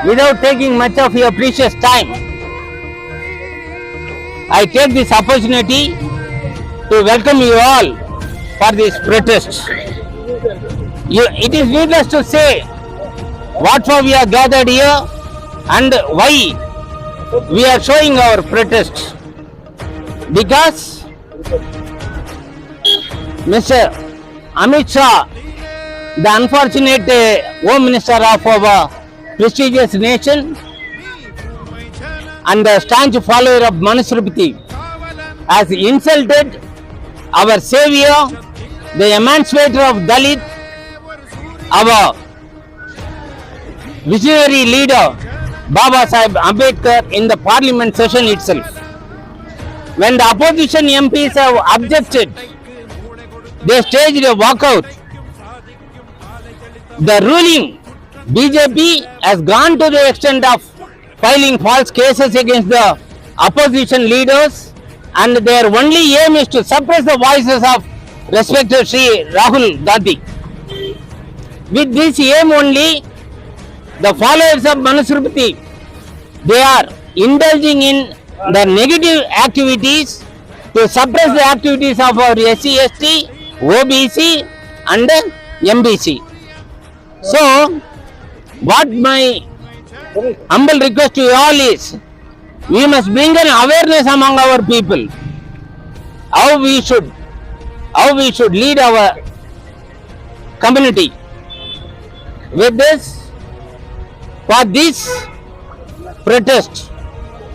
without taking much of your precious time, I take this opportunity to welcome you all for this protest. It is needless to say what for we are gathered here and why we are showing our protest. Because Mr. Amit Shah, the unfortunate Home Minister of our prestigious nation and the staunch follower of Manusmriti, has insulted our savior, the emancipator of Dalit, our visionary leader Baba Sahib Ambedkar in the parliament session itself. When the opposition MPs have objected, they staged a walkout. The ruling BJP has gone to the extent of filing false cases against the opposition leaders, and their only aim is to suppress the voices of respected Sri Rahul Gandhi. With this aim only, the followers of Manusmriti, they are indulging in the negative activities to suppress the activities of our SC, ST, OBC and MBC. So, what my humble request to you all is, we must bring an awareness among our people how we should lead our community. With this, for this protest,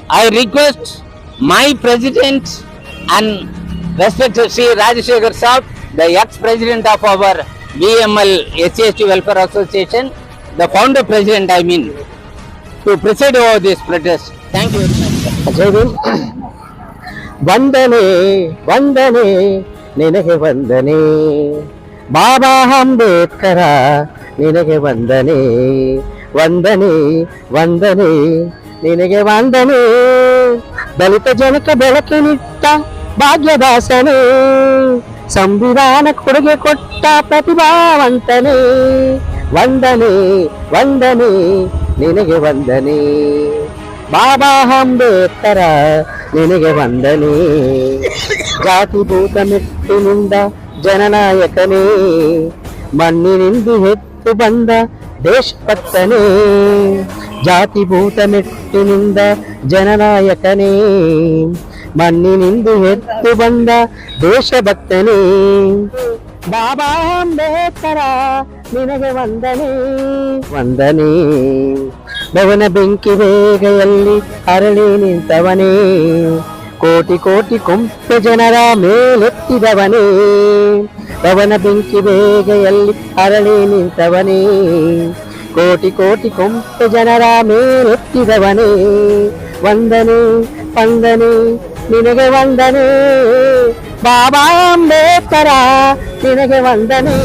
I request my president and respected Sri Rajashekhar Saab, the ex-president of our VML SC Welfare Association, the founder president I mean, to preside over this protest. Thank you very much. ವಂದನೆ ವಂದನೆ ನಿನಗೆ ವಂದನೆ ಬಾಬಾ ಅಂಬೇಡ್ಕರ ನಿನಗೆ ವಂದನೆ ವಂದನೆ ವಂದನೆ ನಿನಗೆ ವಂದನೆ ದಲಿತ ಜನಕ ಬೆಳಕಿನಿಟ್ಟ ಭಾಗ್ಯದಾಸನೇ ಸಂವಿಧಾನ ಕೊಡುಗೆ ಕೊಟ್ಟ ಪ್ರತಿಭಾವಂತನೇ ವಂದನೆ ವಂದನೆ ನಿನಗೆ ವಂದನೆ ಬಾಬಾ ಅಂಬೇಡ್ಕರ ನಿನಗೆ ವಂದನೆ ಜಾತಿಭೂತ ಮೆಟ್ಟಿನಿಂದ ಜನನಾಯಕನೇ ಮಣ್ಣಿನಿಂದ ಎದ್ದು ಬಂದ ದೇಶಭಕ್ತನೇ ಜಾತಿಭೂತ ಮೆಟ್ಟಿನಿಂದ ಜನನಾಯಕನೇ ಮಣ್ಣಿನಿಂದ ಎದ್ದು ಬಂದ ದೇಶಭಕ್ತನೇ ಬಾಬಾ ಅಂಬೇಡ್ಕರ ನಿನಗೆ ವಂದನೆ ವಂದನೆ ಭವನ ಬೆಂಕಿ ಬೇಗೆಯಲ್ಲಿ ಅರಳಿ ನಿಂತವನೇ ಕೋಟಿ ಕೋಟಿ ಕೊಂಪೆ ಜನರ ಮೇಲೆತ್ತಿದವನೇ ಭವನ ಬೆಂಕಿ ಬೇಗೆಯಲ್ಲಿ ಅರಳಿ ನಿಂತವನೇ ಕೋಟಿ ಕೋಟಿ ಕೊಂಪೆ ಜನರ ಮೇಲೆತ್ತಿದವನೇ ವಂದನೆ ವಂದನೆ ನಿನಗೆ ವಂದನೆ ಬಾಬಾ ಅಂಬೇಡ್ಕರ ನಿನಗೆ ವಂದನೆ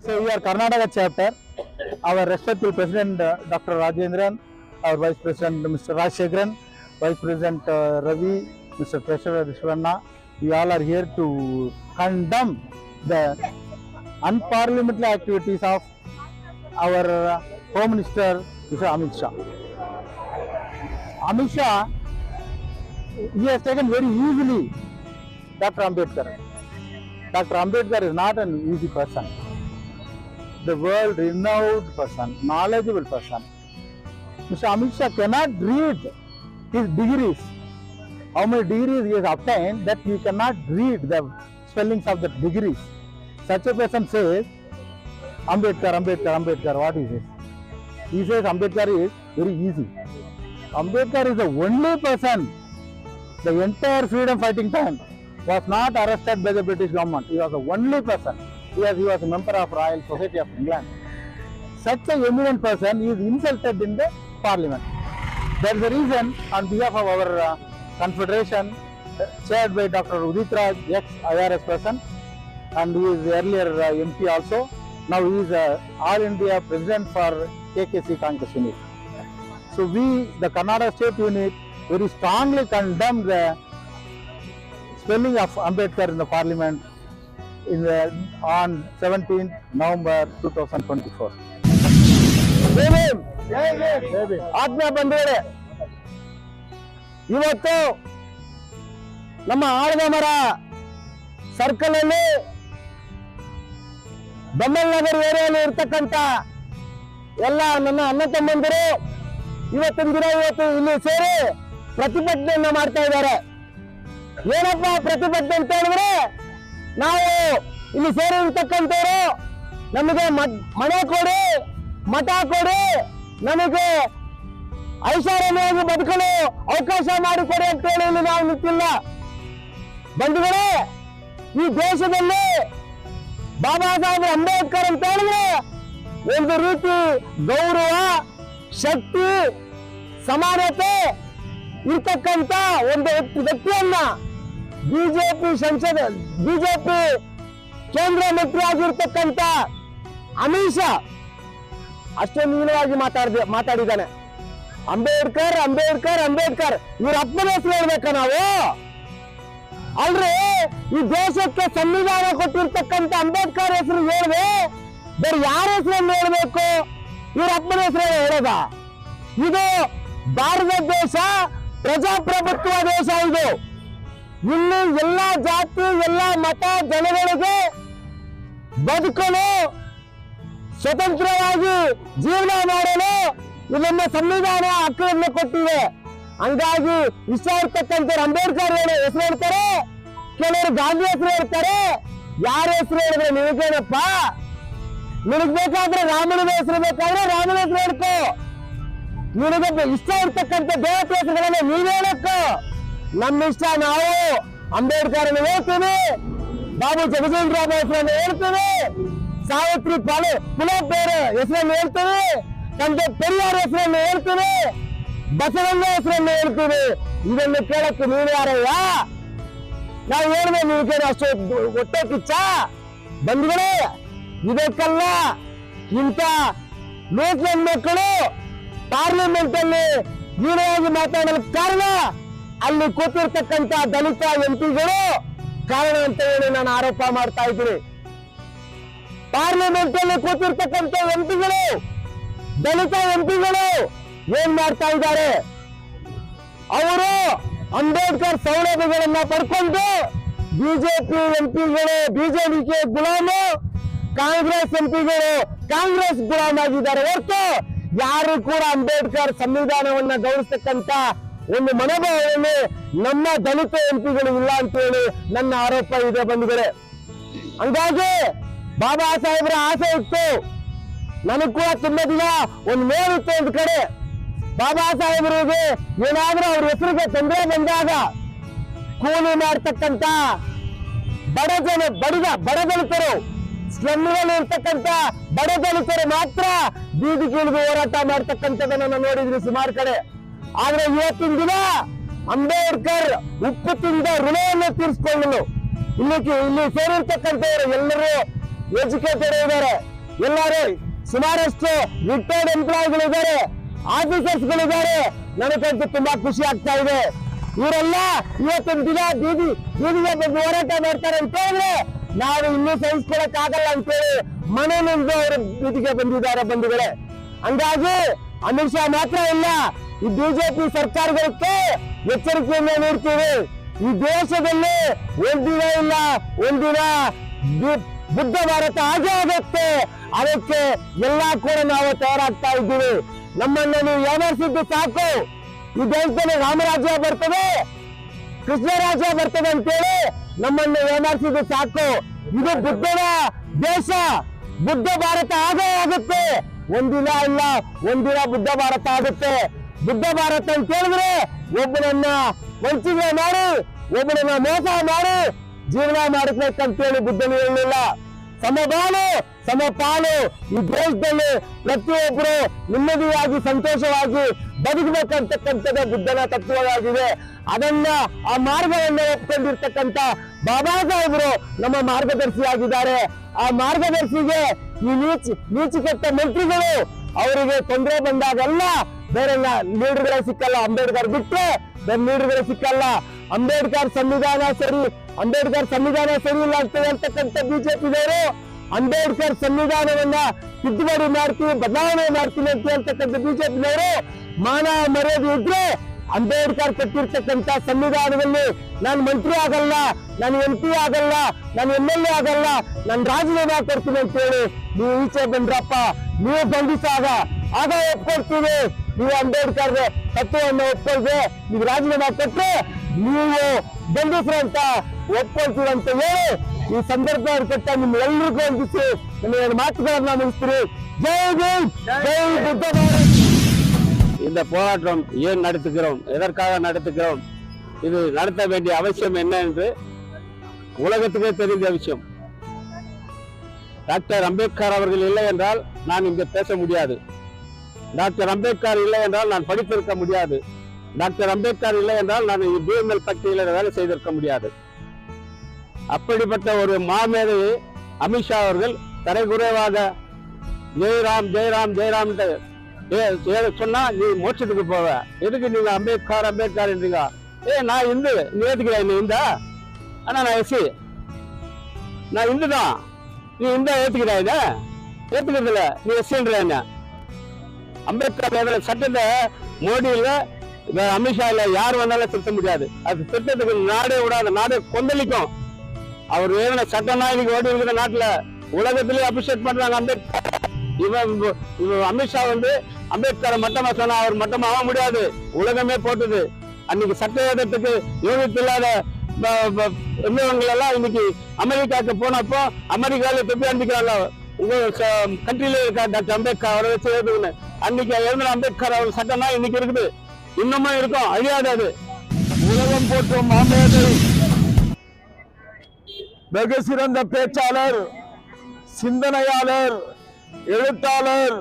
So we are Karnataka chapter. Our respectful President Dr. Rajendran, our Vice President Mr. Rajashekharan, Vice President Ravi, Mr. Treasurer Vishwanna, we all are here to condemn the unparliamentary activities of our Home Minister Mr. Amit Shah. Amit Shah, he has taken very easily Dr. Ambedkar. Dr. Ambedkar is not an easy person. The world renowned person, knowledgeable person. Mr. Amit Shah cannot read his degrees. How many degrees he has obtained, that he cannot read the spellings of the degrees. Such a person says, Ambedkar, Ambedkar, Ambedkar, what is this? He says Ambedkar is very easy. Ambedkar is the only person, the entire freedom fighting time, was not arrested by the British government. He was the only person. He was a member of Royal Society of England. Such a eminent person is insulted in the parliament. That is the reason, on behalf of our confederation, chaired by Dr. Udit Raj, ex-IRS person, and he is earlier MP also. Now he is All India President for KKC Congress Unit. So we, the Kannada State Unit, very strongly condemn the spelling of Ambedkar in the parliament on 17th November 2024. ಆತ್ಮ ಬಂಧುಗಳೇ, ಇವತ್ತು ನಮ್ಮ ಆಳದಮರ circle ಅಲ್ಲಿ ಬಮ್ಮಲ್ ನಗರ್ ಏರಿಯಲ್ಲಿ ಇರ್ತಕ್ಕಂಥ ಎಲ್ಲ ನನ್ನ ಅಣ್ಣ ತಮ್ಮಂದಿರು ಇವತ್ತಿನ ದಿನ ಇಲ್ಲಿ ಸೇರಿ ಪ್ರತಿಭಟನೆಯನ್ನ ಮಾಡ್ತಾ ಇದ್ದಾರೆ. ಏನಪ್ಪ ಪ್ರತಿಭಟನೆ ಅಂತ ಹೇಳಿದ್ರೆ, ನಾವು ಇಲ್ಲಿ ಸೇರಿರ್ತಕ್ಕಂಥವ್ರು ನಮಗೆ ಮನೆ ಕೊಡಿ, ಮಠ ಕೊಡಿ, ನಮಗೆ ಐಷಾರಾಮಿಯಾಗಿ ಬದುಕಲು ಅವಕಾಶ ಮಾಡಿಕೊಡಿ ಅಂತ ಹೇಳಿ ಇಲ್ಲಿ ನಾವು ನಿಂತಿಲ್ಲ. ಬಂಧುಗಳೇ, ಈ ದೇಶದಲ್ಲಿ ಬಾಬಾ ಸಾಹೇಬ್ ಅಂಬೇಡ್ಕರ್ ಅಂತ ಹೇಳಿದ್ರೆ ಒಂದು ರೀತಿ ಗೌರವ, ಶಕ್ತಿ, ಸಮಾನತೆ ಇರ್ತಕ್ಕಂಥ ಒಂದು ವ್ಯಕ್ತಿಯನ್ನ ಬಿಜೆಪಿ ಕೇಂದ್ರ ಮಂತ್ರಿ ಆಗಿರ್ತಕ್ಕಂಥ ಅಮಿತ್ ಶಾ ಅಷ್ಟೇ ನೀಳವಾಗಿ ಮಾತಾಡಿದ್ದಾನೆ. ಅಂಬೇಡ್ಕರ್ ಅಂಬೇಡ್ಕರ್ ಅಂಬೇಡ್ಕರ್, ಇವ್ರ ಅಪ್ಪನ ಹೆಸರು ಹೇಳ್ಬೇಕ ನಾವು? ಅಲ್ರಿ, ಈ ದೇಶಕ್ಕೆ ಸಂವಿಧಾನ ಕೊಟ್ಟಿರ್ತಕ್ಕಂಥ ಅಂಬೇಡ್ಕರ್ ಹೆಸರು ಹೇಳಿದೆ, ಬೇರೆ ಯಾರ ಹೆಸರನ್ನು ಹೇಳ್ಬೇಕು? ಇವ್ರ ಅಪ್ಪನ ಹೆಸರು ಹೇಳೋದ? ಇದು ಭಾರತ ದೇಶ ಪ್ರಜಾಪ್ರಭುತ್ವ ದೇಶ. ಇದು ಇಲ್ಲಿ ಎಲ್ಲಾ ಜಾತಿ, ಎಲ್ಲಾ ಮತ ಜನಗಳಿಗೆ ಬದುಕಲು, ಸ್ವತಂತ್ರವಾಗಿ ಜೀವನ ಮಾಡಲು ಇದನ್ನ ಸಂವಿಧಾನ ಹಕ್ಕನ್ನು ಕೊಟ್ಟಿದೆ. ಹಂಗಾಗಿ ಇಷ್ಟ ಇರ್ತಕ್ಕಂಥವ್ರು ಅಂಬೇಡ್ಕರ್ ಹೆಸರು ಹೇಳ್ತಾರೆ, ಕೆಲವರು ಗಾಂಧಿ ಹೆಸರು ಹೇಳ್ತಾರೆ. ಯಾರ ಹೆಸರು ಹೇಳಿದ್ರೆ ನಿನಗೇನಪ್ಪ? ನಿನಗ್ ಬೇಕಾದ್ರೆ ರಾಮನ ಹೆಸರು ಬೇಕಾದ್ರೆ ರಾಮನ ಹೆಸರು ಹೇಳ್ಕೊ. ನಿನಗೆ ಇಷ್ಟ ಇರ್ತಕ್ಕಂಥ ದೇವತೆ ಹೆಸರುಗಳನ್ನ ನೀವ್ ಹೇಳಕ್ಕೋ. ನಮ್ಮ ಇಷ್ಟ, ನಾವು ಅಂಬೇಡ್ಕರ್ ಹೇಳ್ತೀವಿ, ಬಾಬು ಜಗಜೀವನ್ ರಾಮ್ ಹೆಸರನ್ನು ಹೇಳ್ತೀವಿ, ಸಾವಿತ್ರಿ ಪುಲೆ ಬೇರೆ ಹೆಸರನ್ನು ಹೇಳ್ತೀವಿ, ತಂದೆ ಪೆರಿಯಾರ್ ಹೆಸರನ್ನು ಹೇಳ್ತೀವಿ, ಬಸವಣ್ಣ ಹೆಸರನ್ನು ಹೇಳ್ತೀವಿ. ಇದನ್ನು ಕೇಳಕ್ಕೆ ನೀನು ಯಾರಯ್ಯ? ನಾವು ಹೇಳಿದ್ರೆ ನೀವು ಅಷ್ಟು ಹೊಟ್ಟೆ ಕಿಚ್ಚ? ಬಂಧುಗಳೇ, ಇದಕ್ಕೆಲ್ಲ ಇಂಥ ಲೋಕಲ್ ಮಕ್ಕಳು ಪಾರ್ಲಿಮೆಂಟ್ ಅಲ್ಲಿ ಹೀನಾಗಿ ಮಾತಾಡಲು ಕಾರಣ ಅಲ್ಲಿ ಕೂತಿರ್ತಕ್ಕಂಥ ದಲಿತ ಎಂಪಿಗಳು ಕಾರಣ ಅಂತ ಹೇಳಿ ನಾನು ಆರೋಪ ಮಾಡ್ತಾ ಇದ್ದೀನಿ. ಪಾರ್ಲಿಮೆಂಟ್ ಅಲ್ಲಿ ಕೂತಿರ್ತಕ್ಕಂಥ ಎಂಪಿಗಳು, ದಲಿತ ಎಂಪಿಗಳು ಏನ್ ಮಾಡ್ತಾ ಇದ್ದಾರೆ? ಅವರು ಅಂಬೇಡ್ಕರ್ ಸೌಲಭ್ಯಗಳನ್ನ ಪಡ್ಕೊಂಡು ಬಿಜೆಪಿ ಎಂಪಿಗಳು ಬಿಜೆಪಿಗೆ ಗುಲಾಮು, ಕಾಂಗ್ರೆಸ್ ಎಂಪಿಗಳು ಕಾಂಗ್ರೆಸ್ ಗುಲಾಮ್ ಆಗಿದ್ದಾರೆ ಹೊರತು ಯಾರು ಕೂಡ ಅಂಬೇಡ್ಕರ್ ಸಂವಿಧಾನವನ್ನ ಗೌರವಿಸ್ತಕ್ಕಂಥ ಒಂದು ಮನೋಭಾವನೆ ನಮ್ಮ ದಲಿತ ಎಂಪಿಗಳು ಇಲ್ಲ ಅಂತ ಹೇಳಿ ನನ್ನ ಆರೋಪ ಇದೆ ಬಂಧುಗಳೇ. ಹಂಗಾಗಿ ಬಾಬಾ ಸಾಹೇಬ್ರ ಆಸೆ ಇತ್ತು, ನನಗ್ ಕೂಡ ತುಂಬಾ ದಿನ ಒಂದು ಮೇಲಿತ್ತು. ಒಂದು ಕಡೆ ಬಾಬಾ ಸಾಹೇಬರಿಗೆ ಏನಾದ್ರೂ ಅವ್ರ ಹೆಸರಿಗೆ ತೊಂದರೆ ಬಂದಾಗ ಕೂಲಿ ಮಾಡ್ತಕ್ಕಂಥ ಬಡ ದಲಿತರು, ಸ್ಲಮ್ಗಳಲ್ಲಿ ಇರ್ತಕ್ಕಂಥ ಬಡ ದಲಿತರು ಮಾತ್ರ ಬೀದಿಗಿಳಿದು ಹೋರಾಟ ಮಾಡ್ತಕ್ಕಂಥದ್ದನ್ನ ನೋಡಿದ್ರಿ ಸುಮಾರು ಕಡೆ. ಆದ್ರೆ ಇವತ್ತಿನ ದಿನ ಅಂಬೇಡ್ಕರ್ ಉಪ್ಪು ತಿಂದ ಋಣವನ್ನು ತೀರಿಸಿಕೊಳ್ಳಲು ಇಲ್ಲಿ ಸೇರಿರ್ತಕ್ಕಂಥವ್ರು ಎಲ್ಲರೂ ಎಜುಕೇಟೆಡ್ ಇದ್ದಾರೆ, ಎಲ್ಲರೂ ಸುಮಾರಷ್ಟು ರಿಟೈರ್ಡ್ ಎಂಪ್ಲಾಯಿಗಳಿದ್ದಾರೆ, ಆಫೀಸರ್ಸ್ಗಳಿದ್ದಾರೆ. ನನಗಂತೂ ತುಂಬಾ ಖುಷಿ ಆಗ್ತಾ ಇದೆ. ಇವರೆಲ್ಲ ಇವತ್ತಿನ ದಿನ ಬೀದಿಗೆ ಬಂದು ಹೋರಾಟ ಮಾಡ್ತಾರೆ ಅಂತ ಹೇಳಿದ್ರೆ ನಾವು ಇನ್ನೂ ಸಹಿಸ್ಕೊಳಕ್ ಆಗಲ್ಲ ಅಂತೇಳಿ ಮನೆಯಿಂದ ಅವರು ಬೀದಿಗೆ ಬಂದಿದ್ದಾರೆ ಬಂಧುಗಳೇ. ಹಂಗಾಗಿ ಅಮಿತ್ ಶಾ ಮಾತ್ರ ಇಲ್ಲ, ಈ ಬಿಜೆಪಿ ಸರ್ಕಾರಗಳಿಗೆ ಎಚ್ಚರಿಕೆಯನ್ನ ನೀಡ್ತೀವಿ. ಈ ದೇಶದಲ್ಲಿ ಒಂದಿನ ಇಲ್ಲ ಒಂದಿನ ಬುದ್ಧ ಭಾರತ ಆಗೇ ಆಗುತ್ತೆ. ಅದಕ್ಕೆ ಎಲ್ಲಾ ಕೂಡ ನಾವು ತಯಾರಾಗ್ತಾ ಇದ್ದೀವಿ. ನಮ್ಮನ್ನ ನೀವು ಏಮಾರಿಸಿದ್ದು ಸಾಕು. ಈ ದೇಶದಲ್ಲಿ ರಾಮರಾಜ್ಯ ಬರ್ತದೆ, ಕೃಷ್ಣ ರಾಜ್ಯ ಬರ್ತದೆ ಅಂತೇಳಿ ನಮ್ಮನ್ನು ಏಮಾರಿಸಿದ್ದು ಸಾಕು. ಇದು ಬುದ್ಧನ ದೇಶ, ಬುದ್ಧ ಭಾರತ ಆಗೇ ಆಗುತ್ತೆ. ಒಂದಿನ ಇಲ್ಲ ಒಂದಿನ ಬುದ್ಧ ಭಾರತ ಆಗುತ್ತೆ. ಬುದ್ಧ ಭಾರತ ಅಂತ ಹೇಳಿದ್ರೆ ಒಬ್ಬನನ್ನ ವಂಚನೆ ಮಾಡಿ, ಒಬ್ಬನನ್ನ ಮೋಸ ಮಾಡಿ ಜೀವನ ಮಾಡಬೇಕಂತೇಳಿ ಬುದ್ಧನು ಹೇಳಲಿಲ್ಲ. ಸಮಬಾಳು ಸಮಪಾಲು, ಈ ದೇಶದಲ್ಲಿ ಪ್ರತಿಯೊಬ್ಬರು ನೆಮ್ಮದಿಯಾಗಿ ಸಂತೋಷವಾಗಿ ಬದುಕಬೇಕಂತಕ್ಕಂಥದ್ದು ಬುದ್ಧನ ತತ್ವವಾಗಿದೆ. ಅದನ್ನ ಆ ಮಾರ್ಗವನ್ನ ಒಪ್ಕೊಂಡಿರ್ತಕ್ಕಂಥ ಬಾಬಾ ಸಾಹೇಬರು ನಮ್ಮ ಮಾರ್ಗದರ್ಶಿಯಾಗಿದ್ದಾರೆ. ಆ ಮಾರ್ಗದರ್ಶಿಗೆ ಈ ನೀಚಿಕೆಟ್ಟ ಮಂತ್ರಿಗಳು ಅವರಿಗೆ ತೊಂದರೆ ಬಂದಾಗೆಲ್ಲ ಬೇರೆ ಲೀಡರ್ಗಳೇ ಸಿಕ್ಕಲ್ಲ. ಅಂಬೇಡ್ಕರ್ ಬಿಟ್ರೆ ಬೇರೆ ಲೀಡರ್ಗಳೇ ಸಿಕ್ಕಲ್ಲ. ಅಂಬೇಡ್ಕರ್ ಸಂವಿಧಾನ ಸರಿ ಇಲ್ಲ ಅಂತ ಹೇಳ್ತಕ್ಕಂಥ ಬಿಜೆಪಿದವರು ಅಂಬೇಡ್ಕರ್ ಸಂವಿಧಾನವನ್ನ ತಿದ್ದುಪಡಿ ಮಾಡ್ತೀವಿ, ಬದಲಾವಣೆ ಮಾಡ್ತೀವಿ ಅಂತ ಹೇಳ್ತಕ್ಕಂಥ ಬಿಜೆಪಿದವರು ಮಾನ ಮರ್ಯಾದೆ ಇದ್ರೆ ಅಂಬೇಡ್ಕರ್ ಕೊಟ್ಟಿರ್ತಕ್ಕಂಥ ಸಂವಿಧಾನದಲ್ಲಿ ನಾನು ಮಂತ್ರಿ ಆಗಲ್ಲ, ನಾನು MP ಆಗಲ್ಲ, ನಾನು MLA ಆಗಲ್ಲ, ನಾನು ರಾಜೀನಾಮೆ ಕೊಡ್ತೀನಿ ಅಂತ ಹೇಳಿ ನೀವು ಈಚೆ ಬಂದ್ರಪ್ಪ. ನೀವು ಬಂಧಿಸಾಗ ಆಗ ಒಪ್ಕೊಳ್ತೀವಿ. ನೀವು ಅಂಬೇಡ್ಕರ್ ತತ್ವವನ್ನು ಒಪ್ಕೊಳ್ದೆ ನೀವು ರಾಜೀನಾಮೆ ಕೊಟ್ಟರೆ ನೀವು ಬಂಧಿಸ್ರು ಅಂತ ಒಪ್ಕೊಳ್ತೀವಿ ಅಂತ ಹೇಳಿ ಈ ಸಂದರ್ಭ ಕೊಟ್ಟ ನಿಮ್ಗೆಲ್ಲರಿಗೂ ವಂದಿಸಿ ನನ್ನ ಮಾತುಗಳನ್ನ ಮುಗಿಸ್ತೀರಿ. ಜೈ ಭೀಮ್, ಜೈ புத்த பாரத். இந்த போராட்டம் ஏன் நடத்துகிறோம், எதற்காக நடத்துகிறோம், இது நடத்த வேண்டிய அவசியம் என்ன என்று உலகத்துக்கே தெரிந்த விஷயம். டாக்டர் அம்பேத்கர் அவர்கள் இல்லை என்றால் நான் இங்கே பேச முடியாது. டாக்டர் அம்பேத்கர் இல்லை என்றால் நான் படித்திருக்க முடியாது. டாக்டர் அம்பேத்கர் இல்லை என்றால் நான் BML பக்தியில் வேலை செய்திருக்க முடியாது. அப்படிப்பட்ட ஒரு மாமேதையை அமித்ஷா அவர்கள் தரைக்குறைவாக ஜெயராம் ஜெயராம் ஜெயராம் சொன்னா நீ மோட்சத்துக்கு போவ, எதுக்கு நீங்க அம்பேத்கர் அம்பேத்கர் என்றீங்க? நான் இந்து, நீ ஏத்துக்கிறேன், நீ இந்தா? ஆனா நான் SC, நான் இந்து தான், நீ இந்தா ஏத்துக்கிறா? இத ஏத்துக்கிறது இல்ல, நீ SCன்ற என்ன? அம்பேத்கர் சட்டத்தை மோடியில அமித்ஷா இல்ல யார் வந்தாலும் திருத்த முடியாது. அது திருத்தத்துக்கு நாடே விடாது, நாடே கொந்தளிக்கும். அவர் ஏறின சட்டம்னா இன்னைக்கு ஓடி இருக்கிற நாட்டுல உலகத்திலேயே அப்ரிஷியேட் பண்றாங்க அம்பேத்கர். இவன் அமித்ஷா அம்பேத்கரை மட்டமா சொன்னா அவர் மட்டமா ஆக முடியாது, உலகமே போட்டுது. அன்னைக்கு சட்ட ஏதத்துக்கு யோகித்து இல்லாத எல்லாம் இன்னைக்கு அமெரிக்காவுக்கு போனப்போ அமெரிக்காவில தொப்பி அனுப்பிக்கிறாங்க. உங்க கண்ட்ரியில இருக்க டாக்டர் அம்பேத்கர் அவரை வச்சு எழுதுன்னு அன்னைக்கு எழுதின அம்பேத்கர் அவர் சட்டம்னா இன்னைக்கு இருக்குது, இன்னமும் இருக்கும், அழியாது. அது உலகம் போற்றும் மாமேதை, வெகு சிறந்த பேச்சாளர், சிந்தனையாளர், எழுத்தாளர்,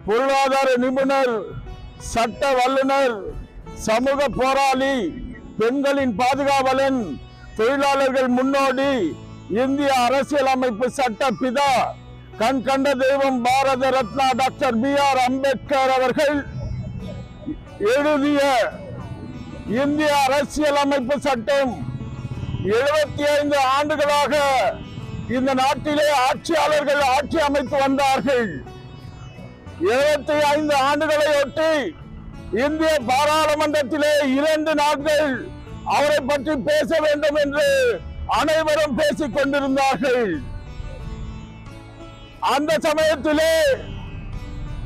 பொருளாதார நிபுணர், சட்ட வல்லுநர், சமூக போராளி, பெண்களின் பாதுகாவலன், தொழிலாளர்கள் முன்னோடி, இந்திய அரசியலமைப்பு சட்ட பிதா, கண் கண்ட தெய்வம், பாரத ரத்னா டாக்டர் BR அம்பேத்கர் அவர்கள் எழுதிய இந்திய அரசியலமைப்பு சட்டம் 75 ஆண்டுகளாக இந்த நாட்டிலே ஆட்சியாளர்கள் ஆட்சி அமைத்து வந்தார்கள். 75 ஆண்டுகளை ஒட்டி இந்திய பாராளுமன்றத்திலே 2 நாட்கள் அவரை பற்றி பேச வேண்டும் என்று அனைவரும் பேசிக் கொண்டிருந்தார்கள். அந்த சமயத்திலே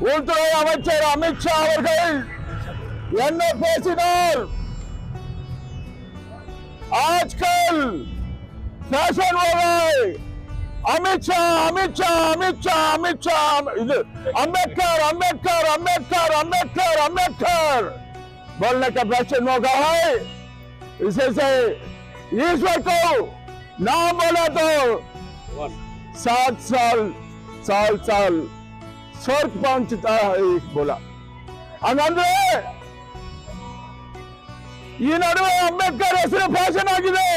உள்துறை அமைச்சர் அமித்ஷா அவர்கள் என்ன பேசினார்? आजकल फैशन हो गए, अमित शाह अम्बेडकर बोलने का फैशन हो गया है. इसे से ईश्वर को नाम बोला तो 7 साल स्वर्ग पहुंचता है बोला. हंगंದ್ರೆ ಈ ನಡುವೆ ಅಂಬೇಡ್ಕರ್ ಹೆಸರು ಫ್ಯಾಷನ್ ಆಗಿದೆ.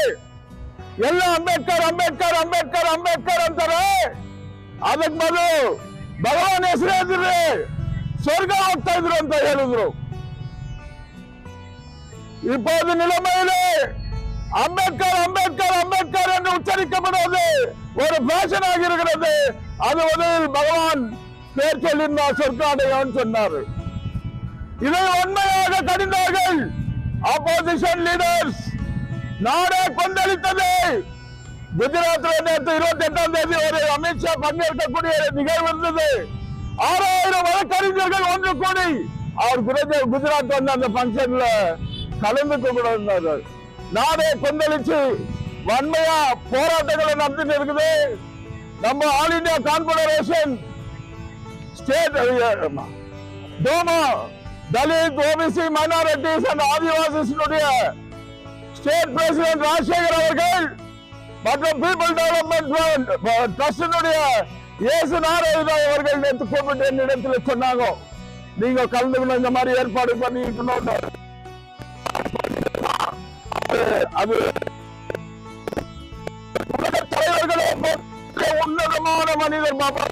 ಎಲ್ಲ ಅಂಬೇಡ್ಕರ್ ಅಂತಾರೆ. ಅದಕ್ಕೆ ಬದಲು ಭಗವಾನ್ ಹೆಸರು ಹೇಳಿದ್ರೆ ಸ್ವರ್ಗ ಹೋಗ್ತಾ ಇದ್ರು ಅಂತ ಹೇಳಿದ್ರು. இப்போது நிலைமையிலே அம்பேத்கர் என்று உச்சரிக்கப்படுவது ஒரு ஃபேஷன் ஆகியிருக்கிறது. அது பகவான் பேர் சொல்லியிருந்தார், சொர்க்க அடையான்னு சொன்னார். இதை உண்மையாக கடிந்தார்கள் ஆப்போசிஷன் லீடர்ஸ். நாடே கொந்தளித்தது. குஜராத்தில் நேற்று 28ஆம் தேதி ஒரு அமித்ஷா பங்கேற்கக்கூடிய நிகழ்வு இருந்தது. 6000 வழக்கறிஞர்கள் ஒன்று கூடி அவர் குஜராத் வந்து அந்த பங்கன்ல கலந்து கொண்டிருந்தார்கள். நாடே கொந்தளிச்சு வன்மையா போராட்டங்களை நடத்திட்டு இருக்குது. நம்ம ஆல் இந்தியா கான்ஃபெடரேஷன் ஸ்டேட் டோமா தலித் ஓபிசி மைனாரிட்டிஸ் அண்ட் ஆதிவாசிகளுடைய ஸ்டேட் பிரசிடென்ட் ராஜசேகர் அவர்கள் மற்றும் பீப்புள் டெவலப்மெண்ட் ட்ரஸ்டினுடைய இயேசு நாராயண அவர்கள் நேற்று கூப்பிட்டு என்னிடத்தில் சொன்னாங்க, நீங்க கலந்துக்கணும், இந்த மாதிரி ஏற்பாடு பண்ணி இருக்கணும். அது உலக தலைவர்களே உன்னதமான மனிதர் பாபா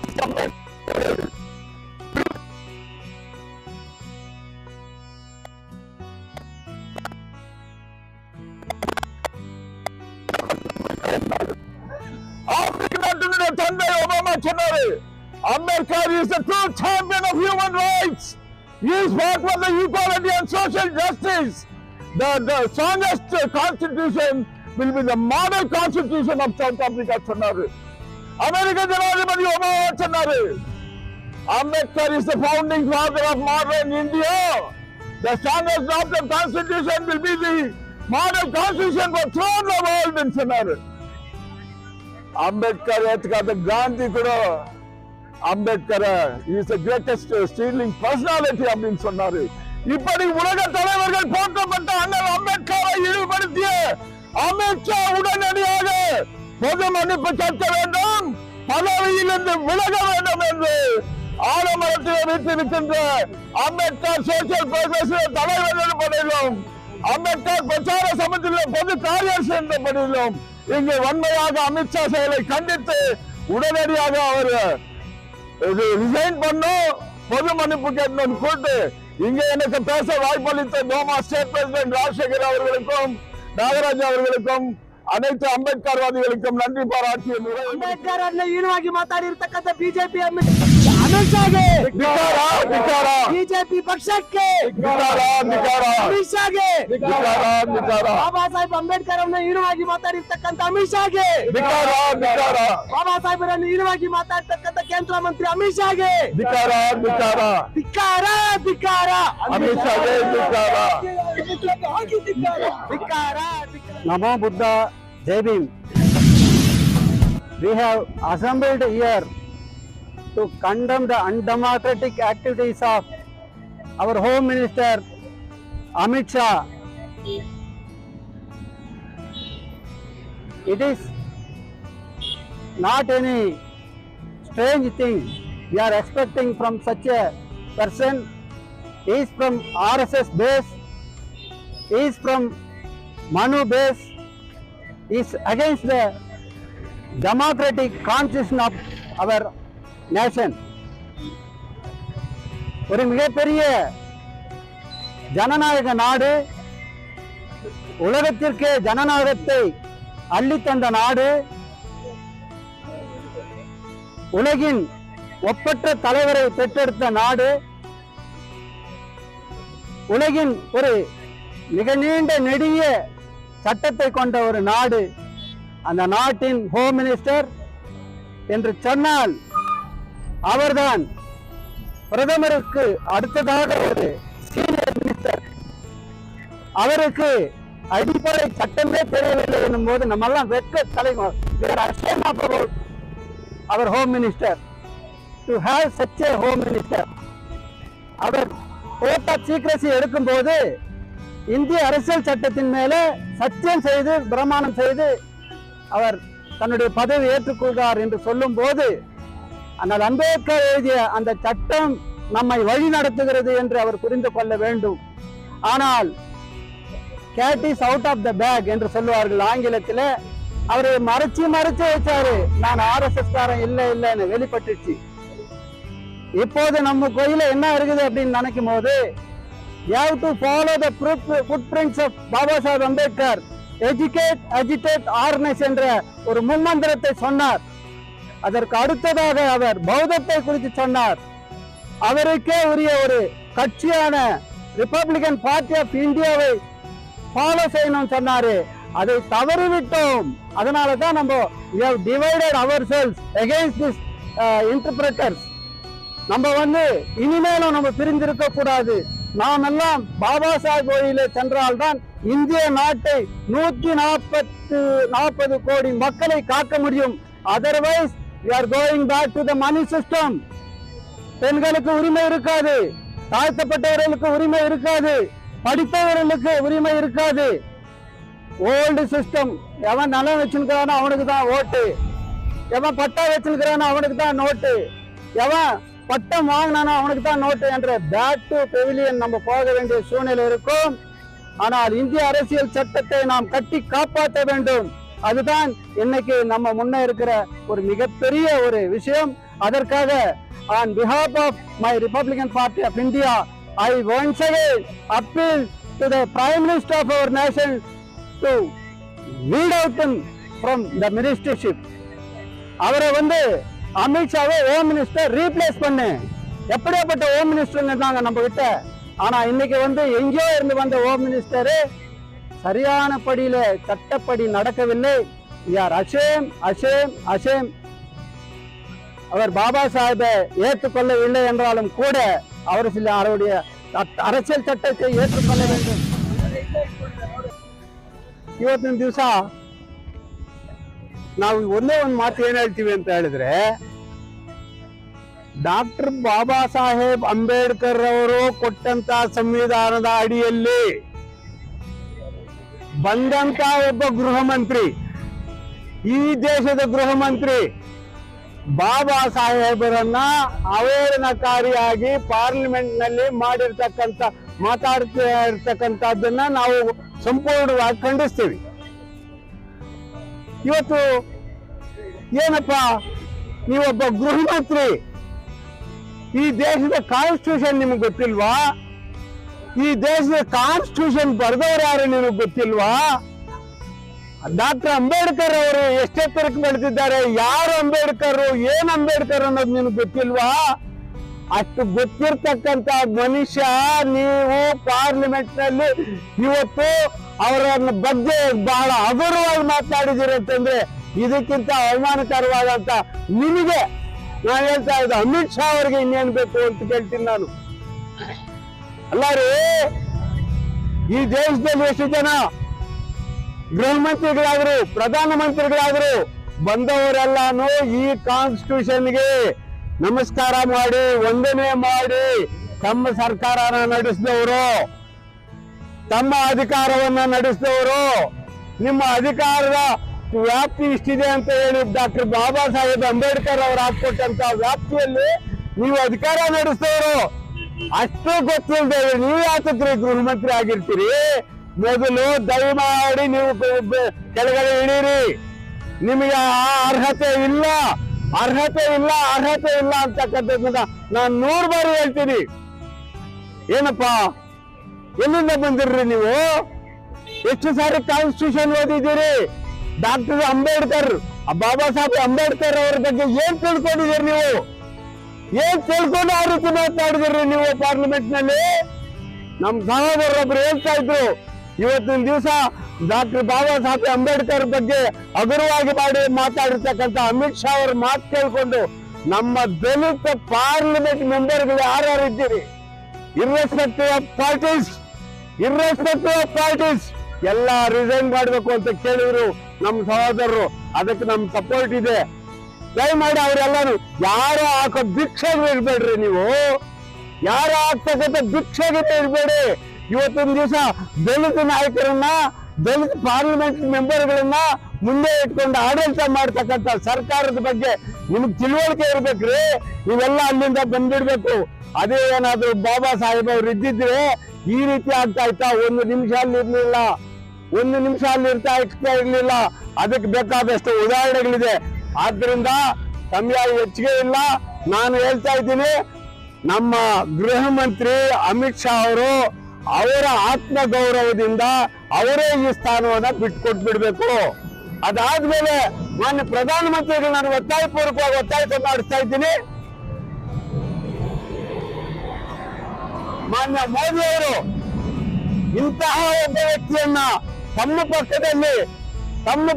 ஆப்பிரிக்க நாட்டினுடைய தந்தை ஒபாமா சொன்னாரு, Ambedkar is the true champion of human rights. He is fought for the equality and social justice. The strongest constitution will be the model constitution of South Africa சொன்னாரு. அமெரிக்க ஜனாதிபதி ஒபாமா சொன்னாரு, Ambedkar is the founding father of modern India. The strongest drafted constitution will be the model constitution for throughout the world ன்னு சொன்னாரு. அம்பேத்கர் ஏத்துக்காத காந்தி கூட Ambedkar is the greatest stealing personality அப்படின்னு சொன்னாரு. இப்படி உலக தலைவர்கள் போற்றப்பட்ட அண்ணல் அம்பேத்கரை இழிவுபடுத்திய அமித்ஷா உடனடியாக பொது மன்னிப்பு கேட்க வேண்டும், பதவியிலிருந்து விலக வேண்டும் என்று ஆலமரத்தில் வைத்திருக்கின்ற அம்பேத்கர் சோசியல் ப்ரோகிரஸ் தலைவர் என்பதிலும் அம்பேத்கர் பிரச்சார சமிதியில் பொது காரியர்ஸ் என்பதிலும் இங்கு வன்மையாக அமித்ஷா செயலை கண்டித்து உடனடியாக அவர் ரிசைன் பண்ணும், பொது மன்னிப்பு கேட்கணும் கூட்டு இங்கே எனக்கு பேச வாய்ப்பளித்த டோமா ஸ்டேட் பிரசிடென்ட் ராஜசேகர் அவர்களுக்கும் நாகராஜ் அவர்களுக்கும் ಅನೇಕ ಅಂಬೇಡ್ಕರ್ ವಾದಿಗಳಿಗೂ ನನ್ರಿ ಪಾರಾಟಿ ಅಂಬೇಡ್ಕರ್ ಅನ್ನ ಹೀನವಾಗಿ ಮಾತಾಡಿರ್ತಕ್ಕಂಥ ಬಿಜೆಪಿ ಅಮಿತ್ ಶಾಗೆ ಬಿಜೆಪಿ ಪಕ್ಷಕ್ಕೆ ಅಮಿತ್ ಶಾಗೆ ಬಾಬಾ ಸಾಹೇಬ್ ಅಂಬೇಡ್ಕರ್ ಅವರನ್ನ ಹೀನವಾಗಿ ಮಾತಾಡಿರ್ತಕ್ಕಂಥ ಅಮಿತ್ ಶಾಗೆ ಬಾಬಾ ಸಾಹೇಬರನ್ನು ಹೀನವಾಗಿ ಮಾತಾಡ್ತಕ್ಕಂಥ ಕೇಂದ್ರ ಮಂತ್ರಿ ಅಮಿತ್ ಶಾಗೆ ಧಿಕ್ಕಾರ ಅಮಿತ್ ಶಾಗೆ ಧಿಕ್ಕಾರ Namo Buddha, Jai Bhim. We have assembled here to condemn the undemocratic activities of our Home Minister Amit Shah. It is not any strange thing we are expecting from such a person. He is from RSS base. He is from Manu base, is against the democratic constitution of our nation. ஒரு மிகப்பெரிய ஜனநாயக நாடு, உலகத்திற்கே ஜனநாயகத்தை அள்ளித்தந்த நாடு, உலகின் ஒப்பற்ற தலைவரை பெற்றெடுத்த நாடு, உலகின் ஒரு மிக நீண்ட நெடிய சட்டத்தை கொண்ட ஒரு நாடு. அந்த நாட்டின் ஹோம் மினிஸ்டர் என்று சொன்னால் அவர்தான் பிரதமருக்கு அடுத்ததாக ஒரு சீனியர் மினிஸ்டர். அவருக்கு அடிப்படை சட்டமே தெரியவில்லை என்னும் போது நம்மெல்லாம் வெட்க தலைவர் அவர் home minister to have such a home minister. அவர் ஓட் ஆஃப் சீக்ரசி எடுக்கும் போது இந்திய அரசியல் சட்டத்தின் மேலே சத்தியம் செய்து பிரமாணம் செய்து அவர் தன்னுடைய பதவி ஏற்றுக்கொள்கிறார் என்று சொல்லும் போது ஆனால் அம்பேத்கர் எழுதிய அந்த சட்டம் நம்மை வழி நடத்துகிறது என்று அவர் புரிந்து கொள்ள வேண்டும். ஆனால் cat is out of the bag என்று சொல்லுவார்கள் ஆங்கிலத்தில். அவரை மறைச்சு வச்சாரு, நான் RSS காரன் இல்லைன்னு வெளிப்பட்டுச்சு. இப்போது நம்ம கோயில என்ன இருக்குது அப்படின்னு நினைக்கும் போது you have to follow the footprints of Baba Saheb Ambedkar. Educate, agitate, organize என்ற ஒரு முன்மந்திரத்தை சொன்னார். அதற்கு அடுத்ததாக அவர் பௌத்தத்தை குறித்து சொன்னார். அவருக்கே உரிய ஒரு கட்சியான ரிபப்ளிகன் பார்ட்டி ஆஃப் இந்தியாவை ஃபாலோ செய்யணும்னு சொன்னாரு. அதை தவறிவிட்டோம். அதனால தான் நம்ம we have divided ourselves against these interpreters. நம்ம இனிமேலும் நம்ம பிரிந்திருக்க கூடாது. நாம் எல்லாம் பாபா சாஹேப் வழியிலே சென்றால்தான் இந்திய நாட்டை 140 கோடி மக்களை காக்க முடியும். Otherwise we are going back to the money system. பெண்களுக்கு உரிமை இருக்காது, தாழ்த்தப்பட்டவர்களுக்கு உரிமை இருக்காது, படித்தவர்களுக்கு உரிமை இருக்காது. Old system. எவன் நிலம் வச்சிருக்கிறானோ அவனுக்கு தான் ஓட்டு, எவன் பட்டா வச்சிருக்கிறானோ அவனுக்கு தான் நோட்டு, எவன் பட்டம் வாங்கினானோ அவனுக்கு தான் நோட்டு என்ற பேக் டு பெவிலியன் நம்ம போக வேண்டிய சூழ்நிலை இருக்கும். ஆனால் இந்திய அரசியல் சட்டத்தை நாம் கட்டி காப்பாற்ற வேண்டும். அதுதான் இன்னைக்கு நம்ம முன்னே இருக்கிற ஒரு மிகப்பெரிய ஒரு விஷயம். அதற்காக on behalf of my Republican Party of India, I once again appeal to the Prime Minister of our nation to weed out him from the ministership. அவரை அமித்ஷாவை ஹோம் மினிஸ்டர் ரீப்ளேஸ் பண்ணு. எப்படியாப்பட்ட ஹோம் மினிஸ்டர் இருந்தாங்க நம்ம கிட்ட. ஆனா இன்னைக்கு எங்கேயோ இருந்து வந்த ஹோம் மினிஸ்டர் சரியான படியில சட்டப்படி நடக்கவில்லை. யார் அஷேம். அவர் பாபா சாஹேபை ஏற்றுக்கொள்ளவில்லை என்றாலும் கூட அவருடைய அரசியல் சட்டத்தை ஏற்றுக்கொள்ள வேண்டும். ಇವತ್ತಿನ ದಿವಸ ನಾವು ಒಂದೇ ಒಂದು ಮಾತು ಏನ್ ಹೇಳ್ತೀವಿ ಅಂತ ಹೇಳಿದ್ರೆ, ಡಾಕ್ಟರ್ ಬಾಬಾ ಸಾಹೇಬ್ ಅಂಬೇಡ್ಕರ್ ಅವರು ಕೊಟ್ಟಂತ ಸಂವಿಧಾನದ ಅಡಿಯಲ್ಲಿ ಬಂದಂತ ಒಬ್ಬ ಗೃಹ ಮಂತ್ರಿ, ಈ ದೇಶದ ಗೃಹ ಮಂತ್ರಿ ಬಾಬಾ ಸಾಹೇಬರನ್ನ ಅವಹೇಳನಕಾರಿಯಾಗಿ ಪಾರ್ಲಿಮೆಂಟ್ ನಲ್ಲಿ ಮಾತಾಡ್ತಾ ಇರ್ತಕ್ಕಂಥದ್ದನ್ನ ನಾವು ಸಂಪೂರ್ಣವಾಗಿ ಖಂಡಿಸ್ತೀವಿ. ಇವತ್ತು ಏನಪ್ಪ, ನೀವೊಬ್ಬ ಗೃಹ ಮಂತ್ರಿ, ಈ ದೇಶದ ಕಾನ್ಸ್ಟಿಟ್ಯೂಷನ್ ನಿಮಗೆ ಗೊತ್ತಿಲ್ವಾ? ಈ ದೇಶದ ಕಾನ್ಸ್ಟಿಟ್ಯೂಷನ್ ಬರೆದವರು ಯಾರು ನಿಮಗೆ ಗೊತ್ತಿಲ್ವಾ? ಡಾಕ್ಟರ್ ಅಂಬೇಡ್ಕರ್ ಅವರು ಎಷ್ಟೆತ್ತರಕ್ಕೆ ಬೆಳೆದಿದ್ದಾರೆ, ಯಾರು ಅಂಬೇಡ್ಕರ್, ಏನ್ ಅಂಬೇಡ್ಕರ್ ಅನ್ನೋದು ನಿಮ್ಗೆ ಗೊತ್ತಿಲ್ವಾ? ಅಷ್ಟು ಗೊತ್ತಿರ್ತಕ್ಕಂತ ಮನುಷ್ಯ ನೀವು ಪಾರ್ಲಿಮೆಂಟ್ ನಲ್ಲಿ ಇವತ್ತು ಅವರ ಬಗ್ಗೆ ಬಹಳ ಹಗುರವಾಗಿ ಮಾತನಾಡಿದಿರಿ ಅಂತಂದ್ರೆ ಇದಕ್ಕಿಂತ ಅವಮಾನಕರವಾದಂತ ನಿಮಗೆ ನಾನು ಹೇಳ್ತಾ ಇದ್ದೆ, ಅಮಿತ್ ಶಾ ಅವರಿಗೆ ಇನ್ನೇನ್ ಬೇಕು ಅಂತ ಕೇಳ್ತೀನಿ ನಾನು. ಅಲ್ಲ ರೀ, ಈ ದೇಶದಲ್ಲಿ ಎಷ್ಟು ಜನ ಗೃಹ ಮಂತ್ರಿಗಳಾದ್ರು, ಪ್ರಧಾನ ಮಂತ್ರಿಗಳಾದ್ರು ಬಂದವರೆಲ್ಲಾನು ಈ ಕಾನ್ಸ್ಟಿಟ್ಯೂಷನ್ಗೆ ನಮಸ್ಕಾರ ಮಾಡಿ ವಂದನೆ ಮಾಡಿ ತಮ್ಮ ಸರ್ಕಾರನ ನಡೆಸಿದವರು, ತಮ್ಮ ಅಧಿಕಾರವನ್ನ ನಡೆಸಿದವರು. ನಿಮ್ಮ ಅಧಿಕಾರದ ವ್ಯಾಪ್ತಿ ಇಷ್ಟಿದೆ ಅಂತ ಹೇಳಿ ಡಾಕ್ಟರ್ ಬಾಬಾ ಸಾಹೇಬ್ ಅಂಬೇಡ್ಕರ್ ಅವರು ಹಾಕೊಟ್ಟಂತ ವ್ಯಾಪ್ತಿಯಲ್ಲಿ ನೀವು ಅಧಿಕಾರ ನಡೆಸಿದವರು. ಅಷ್ಟು ಗೊತ್ತಿಲ್ಲದೆ ನೀವು ಯಾತಕ್ರಿ ಗೃಹ ಮಂತ್ರಿ ಆಗಿರ್ತೀರಿ? ಮೊದಲು ದಯಮಾಡಿ ನೀವು ಕೆಳಗಡೆ ಇಳೀರಿ. ನಿಮಗೆ ಆ ಅರ್ಹತೆ ಇಲ್ಲ ಅಂತಕ್ಕಂಥದ್ದನ್ನ ನಾನು 100 ಬಾರಿ ಹೇಳ್ತೀನಿ. ಏನಪ್ಪಾ, ಎಲ್ಲಿಂದ ಬಂದಿರ್ರಿ ನೀವು? ಎಷ್ಟು ಸಾರಿ ಕಾನ್ಸ್ಟಿಟ್ಯೂಷನ್ ಓದಿದ್ದೀರಿ? ಡಾಕ್ಟರ್ ಅಂಬೇಡ್ಕರ್, ಬಾಬಾ ಸಾಹೇಬ್ ಅಂಬೇಡ್ಕರ್ ಅವರ ಬಗ್ಗೆ ಏನ್ ತಿಳ್ಕೊಂಡಿದ್ದೀರಿ ನೀವು? ಏನ್ ತಿಳ್ಕೊಂಡು ಆ ರೀತಿ ಮಾತನಾಡಿದಿರಿ ನೀವು ಪಾರ್ಲಿಮೆಂಟ್ ನಲ್ಲಿ? ನಮ್ ಸಹೋದರರೊಬ್ರು ಹೇಳ್ತಾ ಇದ್ರು, ಇವತ್ತಿನ ದಿವಸ ಡಾಕ್ಟರ್ ಬಾಬಾ ಸಾಹೇಬ್ ಅಂಬೇಡ್ಕರ್ ಬಗ್ಗೆ ಹಗುರವಾಗಿ ಮಾಡಿ ಮಾತಾಡಿರ್ತಕ್ಕಂಥ ಅಮಿತ್ ಶಾ ಅವ್ರ ಮಾತು ಕೇಳ್ಕೊಂಡು ನಮ್ಮ ದಲಿತ ಪಾರ್ಲಿಮೆಂಟ್ ಮೆಂಬರ್ಗಳು ಯಾರ್ಯಾರು ಇದ್ದೀರಿ, ಇರ್ರೆಸ್ಪೆಕ್ಟಿವ್ ಆಫ್ ಪಾರ್ಟೀಸ್ ಎಲ್ಲ ರಿಸೈನ್ ಮಾಡಬೇಕು ಅಂತ ಕೇಳಿದ್ರು ನಮ್ಮ ಸಹೋದರರು. ಅದಕ್ಕೆ ನಮ್ ಸಪೋರ್ಟ್ ಇದೆ. ದಯಮಾಡಿ ಅವರೆಲ್ಲಾನು ಯಾರು ಹಾಕೋ ಭಿಕ್ಷೆಗೆ ಇರ್ಬೇಡ್ರಿ. ನೀವು ಯಾರು ಹಾಕ್ತಕ್ಕಂಥ ಭಿಕ್ಷೆಗೆ ಇರ್ಬೇಡಿ. ಇವತ್ತಿನ ದಿವಸ ದಲಿತ ನಾಯಕರನ್ನ, ದಲಿತ ಪಾರ್ಲಿಮೆಂಟ್ ಮೆಂಬರ್ಗಳನ್ನ ಮುಂದೆ ಇಟ್ಕೊಂಡು ಆಡಳಿತ ಮಾಡ್ತಕ್ಕಂಥ ಸರ್ಕಾರದ ಬಗ್ಗೆ ನಿಮ್ಗೆ ತಿಳುವಳಿಕೆ ಇರ್ಬೇಕ್ರಿ. ನೀವೆಲ್ಲ ಅಲ್ಲಿಂದ ಬಂದ್ಬಿಡ್ಬೇಕು. ಅದೇ ಏನಾದ್ರು ಬಾಬಾ ಸಾಹೇಬ್ ಅವ್ರು ಇದ್ದಿದ್ರೆ ಈ ರೀತಿ ಆಗ್ತಾ ಇತ್ತಾ? 1 ನಿಮಿಷ ಅಲ್ಲಿ ಇರ್ಲಿಲ್ಲ, 1 ನಿಮಿಷ ಅಲ್ಲಿ ಇರ್ತಾ ಇರ್ಲಿಲ್ಲ. ಅದಕ್ಕೆ ಬೇಕಾದಷ್ಟು ಉದಾಹರಣೆಗಳಿದೆ. ಆದ್ರಿಂದ ಸಮಯ ಹೆಚ್ಚಿಗೆ ಇಲ್ಲ. ನಾನು ಹೇಳ್ತಾ ಇದ್ದೀನಿ, ನಮ್ಮ ಗೃಹ ಮಂತ್ರಿ ಅಮಿತ್ ಶಾ ಅವರು ಅವರ ಆತ್ಮ ಗೌರವದಿಂದ ಅವರೇ ಈ ಸ್ಥಾನವನ್ನ ಬಿಟ್ಕೊಟ್ಬಿಡ್ಬೇಕು. ಅದಾದ್ಮೇಲೆ ಮಾನ್ಯ ಪ್ರಧಾನಮಂತ್ರಿಗಳು ನಾನು ಒತ್ತಾಯಪೂರ್ವಕವಾಗಿ ಒತ್ತಾಯ ಮಾಡಿಸ್ತಾ ಇದ್ದೀನಿ. ಮಾನ್ಯ ಮೋದಿ ಅವರು ಇಂತಹ ಒಬ್ಬ ವ್ಯಕ್ತಿಯನ್ನ ತಮ್ಮ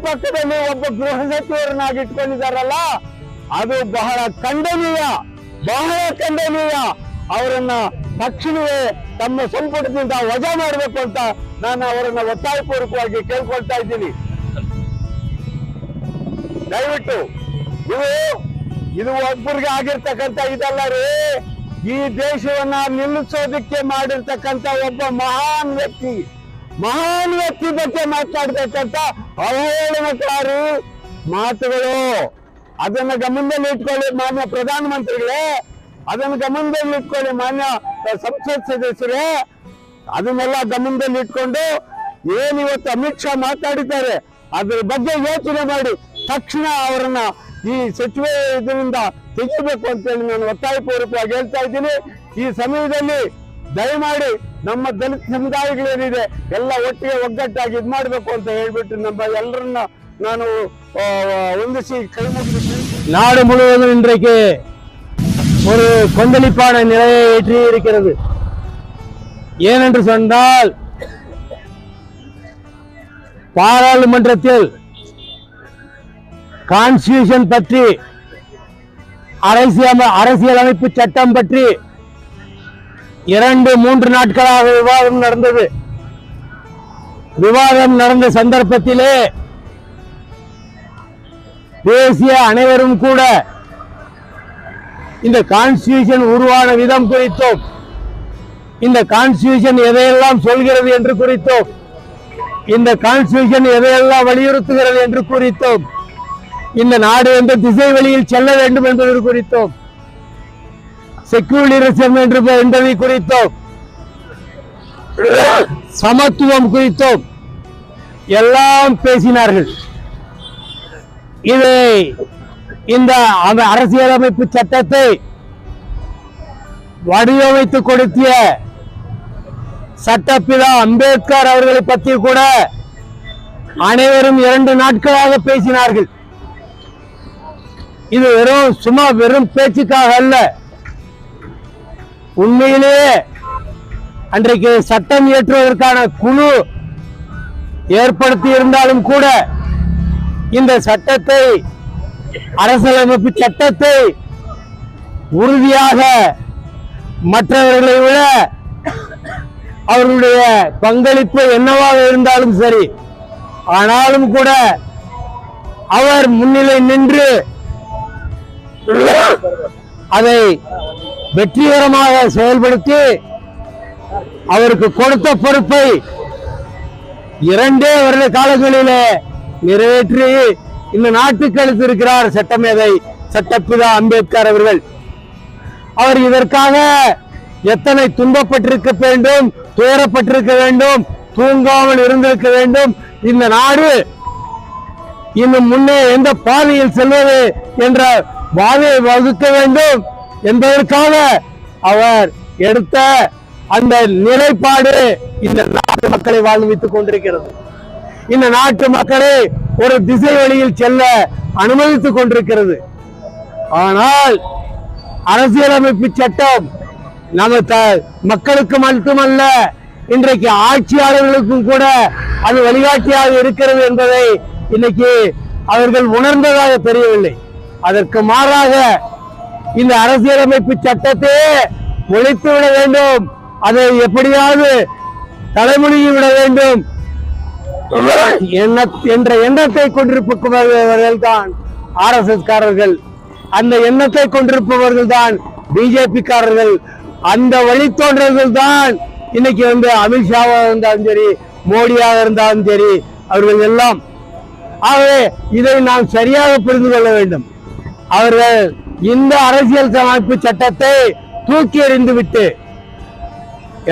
ಪಕ್ಕದಲ್ಲಿ ಒಬ್ಬ ಗೃಹ ಸಚಿವರನ್ನಾಗಿ ಇಟ್ಕೊಂಡಿದ್ದಾರಲ್ಲ, ಅದು ಬಹಳ ಖಂಡನೀಯ. ಬಹಳ ಖಂಡನೀಯ. ಅವರನ್ನ ತಕ್ಷಣವೇ ತಮ್ಮ ಸಂಪುಟದಿಂದ ವಜಾ ಮಾಡಬೇಕು ಅಂತ ನಾನು ಅವರನ್ನ ಒತ್ತಾಯಪೂರ್ವಕವಾಗಿ ಕೇಳ್ಕೊಳ್ತಾ ಇದ್ದೀನಿ. ದಯವಿಟ್ಟು ಇದು ಒಬ್ಬರಿಗೆ ಆಗಿರ್ತಕ್ಕಂಥ ಇದಲ್ಲ ರೀ, ಈ ದೇಶವನ್ನ ನಿಲ್ಲಿಸೋದಕ್ಕೆ ಮಾಡಿರ್ತಕ್ಕಂಥ ಒಬ್ಬ ಮಹಾನ್ ವ್ಯಕ್ತಿ ಬಗ್ಗೆ ಮಾತನಾಡ್ತಕ್ಕಂಥ ಅವಹೇಳನಕಾರಿ ಮಾತುಗಳು. ಅದನ್ನ ಗಮನದಲ್ಲಿ ಇಟ್ಕೊಳ್ಳಿ ಮಾನ್ಯ ಪ್ರಧಾನಮಂತ್ರಿಗಳೇ, ಅದನ್ನ ಗಮನದಲ್ಲಿ ಇಟ್ಕೊಳ್ಳಿ ಮಾನ್ಯ ಸಂಸತ್ ಸದಸ್ಯರೇ. ಅದನ್ನೆಲ್ಲ ಗಮನದಲ್ಲಿ ಇಟ್ಕೊಂಡು ಏನಿವತ್ತು ಅಮಿತ್ ಶಾ ಮಾತಾಡಿದ್ದಾರೆ ಅದ್ರ ಬಗ್ಗೆ ಯೋಚನೆ ಮಾಡಿ ತಕ್ಷಣ ಅವರನ್ನ ಈ ಸಚಿವ ಇದರಿಂದ ತೆಗಿಬೇಕು ಅಂತೇಳಿ ನಾನು ಒತ್ತಾಯಪೂರ್ವಕವಾಗಿ ಹೇಳ್ತಾ ಇದ್ದೀನಿ. ಈ ಸಮಯದಲ್ಲಿ ದಯಮಾಡಿ ನಮ್ಮ ದಲಿತ ಸಮುದಾಯಗಳೇನಿದೆ ಎಲ್ಲ ಒಟ್ಟಿಗೆ ಒಗ್ಗಟ್ಟಾಗಿ ಇದ್ ಮಾಡ್ಬೇಕು ಅಂತ ಹೇಳ್ಬಿಟ್ಟು ನಮ್ಮ ಎಲ್ಲರನ್ನ ನಾನು ಒಂದಿಸಿ ಕೈ ಮುಗಿಸಿ. நாடு முழுவதும் இன்றைக்கு ஒரு கொந்தளிப்பான நிலையை ஏற்றி இருக்கிறது. ஏனென்று சொன்னால் பாராளுமன்றத்தில் கான்ஸ்டிடியூஷன் பற்றி அரசியலமைப்பு சட்டம் பற்றி 2-3 நாட்களாக விவாதம் நடந்தது. விவாதம் நடந்த சந்தர்ப்பத்திலே பேசிய அனைவரும் கூட இந்த கான்ஸ்டிடியூஷன் உருவான விதம் குறித்தும் இந்த கான்ஸ்டிடியூஷன் எதையெல்லாம் சொல்கிறது என்று குறித்தும் இந்த கான்ஸ்டிடியூஷன் எதையெல்லாம் வலியுறுத்துகிறது என்று குறித்தும் இந்த நாடு எந்த திசை வழியில் செல்ல வேண்டும் என்பது குறித்தும் செக்யூலரிசம் என்பதை குறித்தும் சமத்துவம் குறித்தும் எல்லாம் பேசினார்கள். இதை இந்த அரசியலமைப்பு சட்டத்தை வடிவமைத்து கொடுத்திய சட்டப்பிதா அம்பேத்கர் அவர்களை பற்றி கூட அனைவரும் 2 நாட்களாக பேசினார்கள். இது வெறும் பேச்சுக்காக அல்ல, உண்மையிலேயே அன்றைக்கு சட்டம் இயற்றுவதற்கான குழு ஏற்படுத்தி இருந்தாலும் கூட இந்த சட்டத்தை அரசியலமைப்பு சட்டத்தை உறுதியாக மற்றவர்களை விட அவர்களுடைய பங்களிப்பு என்னவாக இருந்தாலும் சரி, ஆனாலும் கூட அவர் முன்னிலை நின்று அதை வெற்றிகரமாக செயல்படுத்தி அவருக்கு கொடுத்த பொறுப்பை 2 வருட காலங்களிலே நிறைவேற்றி இந்த நாட்டுக்கு அளித்திருக்கிறார் சட்டமேதை சட்டப்பிதா அம்பேத்கர் அவர்கள். அவர் இதற்காக எத்தனை துன்பப்பட்டிருக்க வேண்டும், துயரப்பட்டிருக்க வேண்டும், தூங்காமல் இருந்திருக்க வேண்டும், இந்த நாடு இன்னும் முன்னே எந்த பாதையில் செல்வது என்ற பாதையை வகுக்க வேண்டும் என்பதற்காக அவர் எடுத்த அந்த நிலைப்பாடு இந்த நாட்டு மக்களை வாழ்வித்துக் கொண்டிருக்கிறது. இந்த நாட்டு மக்களை ஒரு திசை வழியில் செல்ல அனுமதித்துக் கொண்டிருக்கிறது. ஆனால் அரசியலமைப்பு சட்டம் நம்ம மக்களுக்கு மட்டுமல்ல, இன்றைக்கு ஆட்சியாளர்களுக்கும் கூட அது வழிகாட்டியாக இருக்கிறது என்பதை இன்னைக்கு அவர்கள் உணர்ந்ததாக தெரியவில்லை. அதற்கு மாறாக இந்த அரசியலமைப்பு சட்டத்தை ஒழித்து விட வேண்டும், அதை எப்படியாவது தலைமுழுகி விட வேண்டும் என்ற எண்ணத்தை கொண்டிருப்பவர்கள் தான் RSS காரர்கள், அந்த எண்ணத்தை கொண்டிருப்பவர்கள் தான் பிஜேபி காரர்கள், அந்த வழித்தோன்றர்கள் தான் இன்னைக்கு அமித்ஷாவாக இருந்தாலும் சரி, மோடியாக இருந்தாலும் சரி, அவர்கள் எல்லாம். ஆகவே இதை நாம் சரியாக புரிந்து கொள்ள வேண்டும். அவர்கள் இந்த அரசியல் அமைப்பு சட்டத்தை தூக்கி எறிந்து விட்டு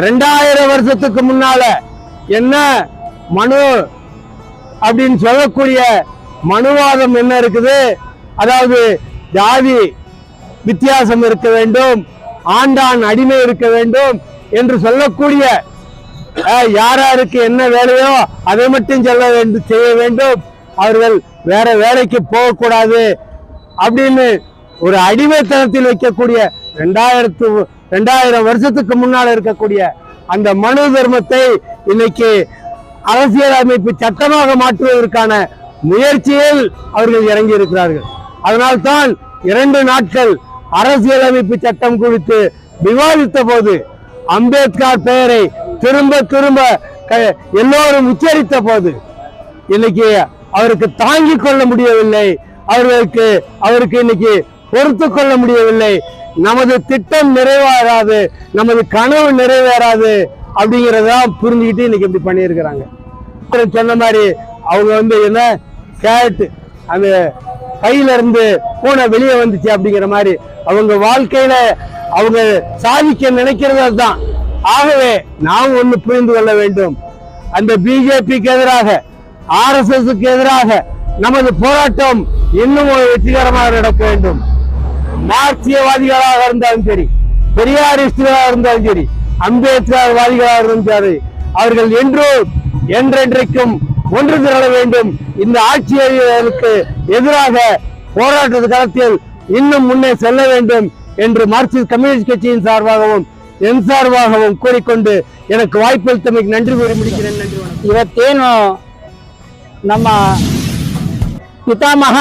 2000 வருஷத்துக்கு முன்னால என்ன மனு அப்படின்னு சொல்லக்கூடிய மனுவாதம் என்ன இருக்குது, அதாவது ஜாதி வித்தியாசம் இருக்க வேண்டும், ஆண்டான் அடிமை இருக்க வேண்டும் என்று சொல்லக்கூடிய யாராருக்கு என்ன வேலையோ அதை மட்டும் செய்ய வேண்டும், அவர்கள் வேற வேலைக்கு போகக்கூடாது அப்படின்னு ஒரு அடிமைத்தனத்தில் வைக்கக்கூடிய 2000 வருஷத்துக்கு முன்னால் இருக்கக்கூடிய அந்த மனு தர்மத்தை இன்னைக்கு அரசியலமைப்பு சட்டமாக மாற்றுவதற்கான முயற்சியில் அவர்கள் இறங்கி இருக்கிறார்கள். அதனால்தான் 2 நாட்கள் அரசியலமைப்பு சட்டம் குறித்து விவாதித்த போது அம்பேத்கர் பெயரை திரும்ப திரும்ப எல்லோரும் உச்சரித்த போது இன்னைக்கு அவருக்கு தாங்கிக் கொள்ள முடியவில்லை, அவருக்கு இன்னைக்கு பொறுத்து கொள்ள முடியவில்லை. நமது திட்டம் நிறைவேறாது, நமது கனவு நிறைவேறாது அப்படிங்கறதான் புரிஞ்சுக்கிட்டு இன்னைக்கு இப்படி பண்ணியிருக்கிறாங்க. சொன்ன மாதிரி அவங்க என்ன கேரட் அந்த கையில இருந்து பூனை வெளியே வந்துச்சு அப்படிங்கிற மாதிரி அவங்க வாழ்க்கையில அவங்க சாதிக்க நினைக்கிறது தான். ஆகவே நாம் ஒண்ணு புரிந்து கொள்ள வேண்டும், அந்த பிஜேபிக்கு எதிராக RSSக்கு எதிராக நமது போராட்டம் இன்னும் வெற்றிகரமாக நடக்க வேண்டும். மார்க்சியவாதிகளாக இருந்தாலும் சரி, பெரியாரிஸ்டுகளாக இருந்தாலும் சரி, அம்பேத்கர் வாதிகளாக இருந்தாலும் சரி, அவர்கள் என்றென்றைக்கும் ஒன்று திரள வேண்டும். இந்த ஆட்சியாளர்களுக்கு எதிராக போராட்ட களத்தில் இன்னும் முன்னே செல்ல வேண்டும் என்று மார்க்சிஸ்ட் கம்யூனிஸ்ட் கட்சியின் சார்பாகவும் என் சார்பாகவும் கூறிக்கொண்டு எனக்கு வாய்ப்பளித்தமைக்கு நன்றி கூறி முடிக்கிறேன். நன்றி. ಇವತ್ತೇನು ನಮ್ಮ ಪಿತಾಮಹ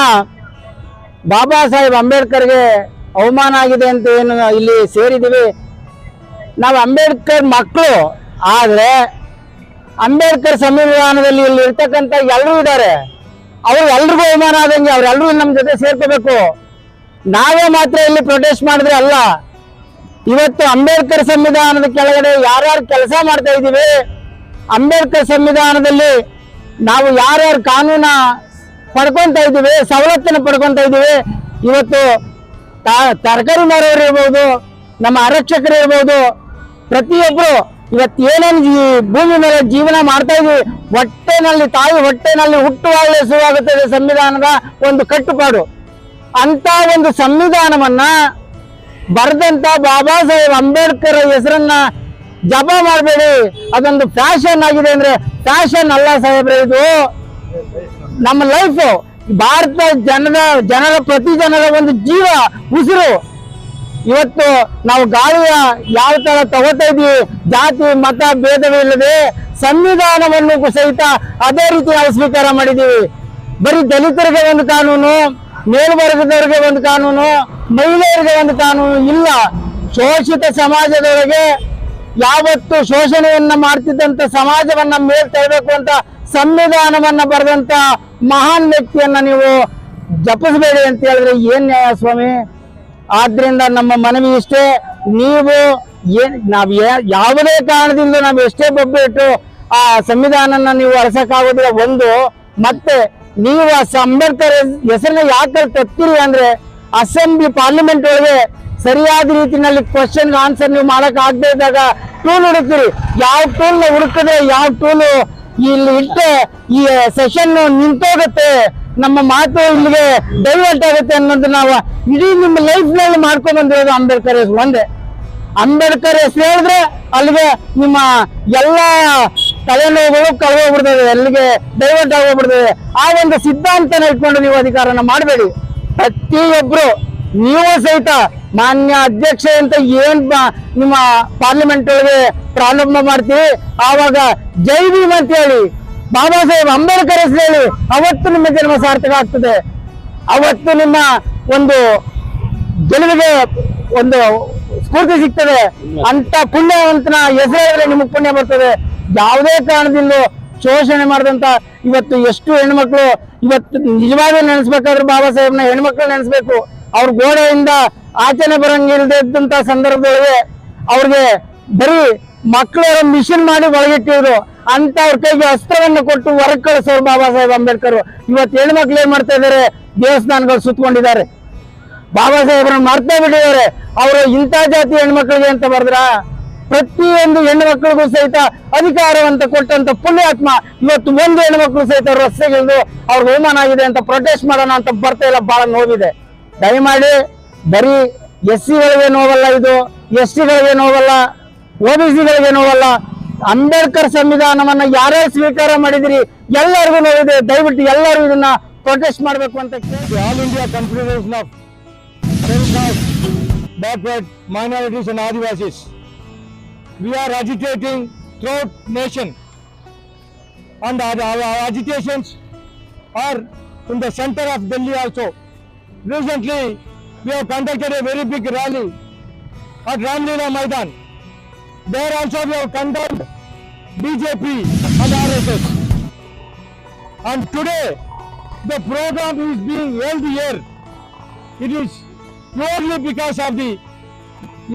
ಬಾಬಾ ಸಾಹೇಬ್ ಅಂಬೇಡ್ಕರ್ಗೆ ಅವಮಾನ ಆಗಿದೆ ಅಂತ ಏನು ಇಲ್ಲಿ ಸೇರಿದ್ದೀವಿ. ನಾವು ಅಂಬೇಡ್ಕರ್ ಮಕ್ಕಳು, ಆದರೆ ಅಂಬೇಡ್ಕರ್ ಸಂವಿಧಾನದಲ್ಲಿ ಇಲ್ಲಿ ಇರ್ತಕ್ಕಂಥ ಎಲ್ಲರೂ ಇದ್ದಾರೆ. ಅವರು ಎಲ್ರಿಗೂ ಅವಮಾನ ಆದಂಗೆ ಅವರೆಲ್ಲರೂ ನಮ್ಮ ಜೊತೆ ಸೇರ್ಕೋಬೇಕು. ನಾವೇ ಮಾತ್ರ ಇಲ್ಲಿ ಪ್ರೊಟೆಸ್ಟ್ ಮಾಡಿದ್ರೆ ಅಲ್ಲ. ಇವತ್ತು ಅಂಬೇಡ್ಕರ್ ಸಂವಿಧಾನದ ಕೆಳಗಡೆ ಯಾರ್ಯಾರು ಕೆಲಸ ಮಾಡ್ತಾ ಇದ್ದೀವಿ, ಅಂಬೇಡ್ಕರ್ ಸಂವಿಧಾನದಲ್ಲಿ ನಾವು ಯಾರ್ಯಾರು ಕಾನೂನ ಪಡ್ಕೊಂತ ಇದ್ದೀವಿ, ಸವಲತ್ತನ್ನು ಪಡ್ಕೊಂತ ಇದ್ದೀವಿ. ಇವತ್ತು ತರಕಾರಿ ಮಾರೋರು ಇರ್ಬೋದು, ನಮ್ಮ ಆರಕ್ಷಕರು ಇರ್ಬೋದು, ಪ್ರತಿಯೊಬ್ಬರು ಇವತ್ತು ಏನೇನು ಭೂಮಿ ಮೇಲೆ ಜೀವನ ಮಾಡ್ತಾ ಇದೀವಿ, ಹೊಟ್ಟೆನಲ್ಲಿ ತಾಯಿ ಹೊಟ್ಟೆನಲ್ಲಿ ಹುಟ್ಟುವಾಗಲೇ ಶುರುವಾಗುತ್ತದೆ ಸಂವಿಧಾನದ ಒಂದು ಕಟ್ಟುಪಾಡು. ಅಂತ ಒಂದು ಸಂವಿಧಾನವನ್ನ ಬರೆದಂತ ಬಾಬಾ ಸಾಹೇಬ್ ಅಂಬೇಡ್ಕರ್ ಹೆಸರನ್ನ ಜಪ ಮಾಡಬೇಡಿ. ಅದೊಂದು ಫ್ಯಾಷನ್ ಆಗಿದೆ ಅಂದ್ರೆ ಫ್ಯಾಷನ್ ಅಲ್ಲ ಸಾಹೇಬ್ರೆ, ಇದು ನಮ್ಮ ಲೈಫ್. ಭಾರತ ಜನರ ಪ್ರತಿ ಜನರ ಒಂದು ಜೀವ ಉಸಿರು. ಇವತ್ತು ನಾವು ಗಾಳಿಯ ಯಾವ ತರ ತಗೋತಾ ಇದೀವಿ, ಜಾತಿ ಮತ ಭೇದವಿಲ್ಲದೆ ಸಂವಿಧಾನವನ್ನು ಸಹಿತ ಅದೇ ರೀತಿ ನಾವು ಸ್ವೀಕಾರ ಮಾಡಿದೀವಿ. ಬರೀ ದಲಿತರಿಗೆ ಒಂದು ಕಾನೂನು, ಮೇಲ್ವರ್ಗದವರಿಗೆ ಒಂದು ಕಾನೂನು, ಮಹಿಳೆಯರಿಗೆ ಒಂದು ಕಾನೂನು ಇಲ್ಲ. ಶೋಷಿತ ಸಮಾಜದೊಳಗೆ ಯಾವತ್ತು ಶೋಷಣೆಯನ್ನ ಮಾಡ್ತಿದ್ದಂತ ಸಮಾಜವನ್ನ ಮೇಲ್ ತರಬೇಕು ಅಂತ ಸಂವಿಧಾನವನ್ನ ಬರೆದಂತ ಮಹಾನ್ ವ್ಯಕ್ತಿಯನ್ನ ನೀವು ಜಪಿಸಬೇಡಿ ಅಂತ ಹೇಳಿದ್ರೆ ಏನ್ ನ್ಯಾಯ ಸ್ವಾಮಿ? ಆದ್ರಿಂದ ನಮ್ಮ ಮನವಿ ಇಷ್ಟೇ, ನೀವು ಯಾವುದೇ ಕಾರಣದಿಂದ ನಾವು ಎಷ್ಟೇ ಬೊಬ್ಬಿಟ್ಟು ಆ ಸಂವಿಧಾನನ ನೀವು ಅರಸಕ್ಕಾಗೋದಿಲ್ಲ. ಒಂದು ಮತ್ತೆ ನೀವು ಅಂಬೇಡ್ಕರ್ ಹೆಸರನ್ನ ಯಾಕೆ ತತ್ತೀರಿ ಅಂದ್ರೆ ಅಸೆಂಬ್ಲಿ ಪಾರ್ಲಿಮೆಂಟ್ ಒಳಗೆ ಸರಿಯಾದ ರೀತಿಯಲ್ಲಿ ಕ್ವಶನ್ ಆನ್ಸರ್ ನೀವು ಮಾಡಕ್ ಆಗದೆ ಇದ್ದಾಗ ಟೂಲ್ ಹುಡುಕ್ತೀರಿ. ಯಾವ ಟೂಲ್ ಹುಡುಕಿದ್ರೆ ಯಾವ ಟೂಲ್ ಇಲ್ಲಿ ಇಟ್ಟೆ ಈ ಸೆಷನ್ ನಿಂತೋಗುತ್ತೆ, ನಮ್ಮ ಮಾತು ಇಲ್ಲಿಗೆ ಡೈವರ್ಟ್ ಆಗುತ್ತೆ ಅನ್ನೋದು ನಾವು ಇಡೀ ನಿಮ್ಮ ಲೈಫ್ ನಲ್ಲಿ ಮಾಡ್ಕೊಂಡ್ ಬಂದಿರೋದು ಅಂಬೇಡ್ಕರ್ ಹೆಸರು ಒಂದೇ. ಅಂಬೇಡ್ಕರ್ ಹೆಸರು ಹೇಳಿದ್ರೆ ಅಲ್ಲಿಗೆ ನಿಮ್ಮ ಎಲ್ಲ ತಲೆನೋವುಗಳು ಕಳೆದೋಗ್ಬಿಡ್ತದೆ, ಅಲ್ಲಿಗೆ ಡೈವರ್ಟ್ ಆಗೋಗ್ಬಿಡ್ತದೆ. ಆ ಒಂದು ಸಿದ್ಧಾಂತನ ಇಟ್ಕೊಂಡು ನೀವು ಅಧಿಕಾರನ ಮಾಡಬೇಡಿ. ಪ್ರತಿಯೊಬ್ರು ನೀವು ಸಹಿತ ಮಾನ್ಯ ಅಧ್ಯಕ್ಷ ಅಂತ ಏನ್ ನಿಮ್ಮ ಪಾರ್ಲಿಮೆಂಟ್ ಒಳಗೆ ಪ್ರಾರಂಭ ಮಾಡ್ತೀವಿ, ಆವಾಗ ಜೈ ಭೀಮ್ ಅಂತ ಹೇಳಿ ಬಾಬಾ ಸಾಹೇಬ್ ಅಂಬೇಡ್ಕರ್ ಹೆಸರು ಹೇಳಿ, ಅವತ್ತು ನಿಮ್ಮ ಜನ್ಮ ಸಾರ್ಥಕ ಆಗ್ತದೆ. ಅವತ್ತು ನಿಮ್ಮ ಒಂದು ಗೆಲುವಿಗೆ ಒಂದು ಸ್ಫೂರ್ತಿ ಸಿಗ್ತದೆ. ಅಂತ ಪುಣ್ಯವಂತನ ಹೆಸರು ಹೇಳಿದ್ರೆ ನಿಮಗೆ ಪುಣ್ಯ ಬರ್ತದೆ. ಯಾವುದೇ ಕಾರಣದಿಂದ ಶೋಷಣೆ ಮಾಡಿದಂತ ಇವತ್ತು ಎಷ್ಟು ಹೆಣ್ಮಕ್ಳು ಇವತ್ತು ನಿಜವಾಗ್ಲೂ ನೆನೆಸ್ಬೇಕಾದ್ರೆ ಬಾಬಾ ಸಾಹೇಬ್ನ ಹೆಣ್ಮಕ್ಳು ನೆನೆಸ್ಬೇಕು. ಅವ್ರ ಗೋಡೆಯಿಂದ ಆಚರಣೆ ಬರಂಗಿಲ್ಲದೆ ಇದ್ದಂತ ಸಂದರ್ಭದೊಳಗೆ ಅವ್ರಿಗೆ ಬರೀ ಮಕ್ಕಳ ಮಿಷನ್ ಮಾಡಿ ಒಳಗಿಟ್ಟಿದ್ರು. ಅಂತ ಅವ್ರ ಕೈಗೆ ಅಸ್ತ್ರವನ್ನು ಕೊಟ್ಟು ಹೊರಗೆ ಕಳಿಸೋರು ಬಾಬಾ ಸಾಹೇಬ್ ಅಂಬೇಡ್ಕರ್. ಇವತ್ತು ಹೆಣ್ಮಕ್ಳು ಏನ್ ಮಾಡ್ತಾ ಇದಾರೆ, ದೇವಸ್ಥಾನಗಳು ಸುತ್ತಕೊಂಡಿದ್ದಾರೆ, ಬಾಬಾ ಸಾಹೇಬ್ರನ್ನ ಮರ್ತಾ ಬಿಟ್ಟಿದ್ದಾರೆ. ಅವರು ಇಂಥ ಜಾತಿ ಹೆಣ್ಮಕ್ಳಿಗೆ ಅಂತ ಬರೆದ್ರ ಪ್ರತಿಯೊಂದು ಹೆಣ್ಣು ಮಕ್ಕಳಿಗೂ ಸಹಿತ ಅಧಿಕಾರವಂತ ಕೊಟ್ಟಂತ ಪುಣ್ಯಾತ್ಮ ಇವತ್ತು ಒಂದು ಹೆಣ್ಣು ಮಕ್ಕಳು ಸಹಿತ ರಸ್ತೆಗಿಳಿದು ಅವ್ರಿಗೆ ಅವಮಾನ ಆಗಿದೆ ಅಂತ ಪ್ರೊಟೆಸ್ಟ್ ಮಾಡೋಣ ಅಂತ ಬರ್ತಾ ಇಲ್ಲ. ಬಹಳ ನೋವಿದೆ. ದಯಮಾಡಿ ಬರೀ SC-ಗಳಿಗೆ ನೋವಲ್ಲ, ಇದು ST-ಗಳಿಗೆ ನೋವಲ್ಲ, OBC-ಗಳಿಗೆ ನೋವಲ್ಲ. ಅಂಬೇಡ್ಕರ್ ಸಂವಿಧಾನವನ್ನ ಯಾರ್ಯಾರು ಸ್ವೀಕಾರ ಮಾಡಿದಿರಿ ಎಲ್ಲರಿಗೂ ನೋವಿದೆ. ದಯವಿಟ್ಟು ಎಲ್ಲರೂ ಇದನ್ನ ಪ್ರೊಟೆಸ್ಟ್ ಮಾಡಬೇಕು ಅಂತ all India confederation of backward minorities and Adivasis. We are agitating throughout nation, and our agitations are in the center of Delhi also. Recently, we have conducted a very big rally at Ramlila Maidan. There also we have condemned BJP and RSS. And today, the program is being held here. It is purely because of the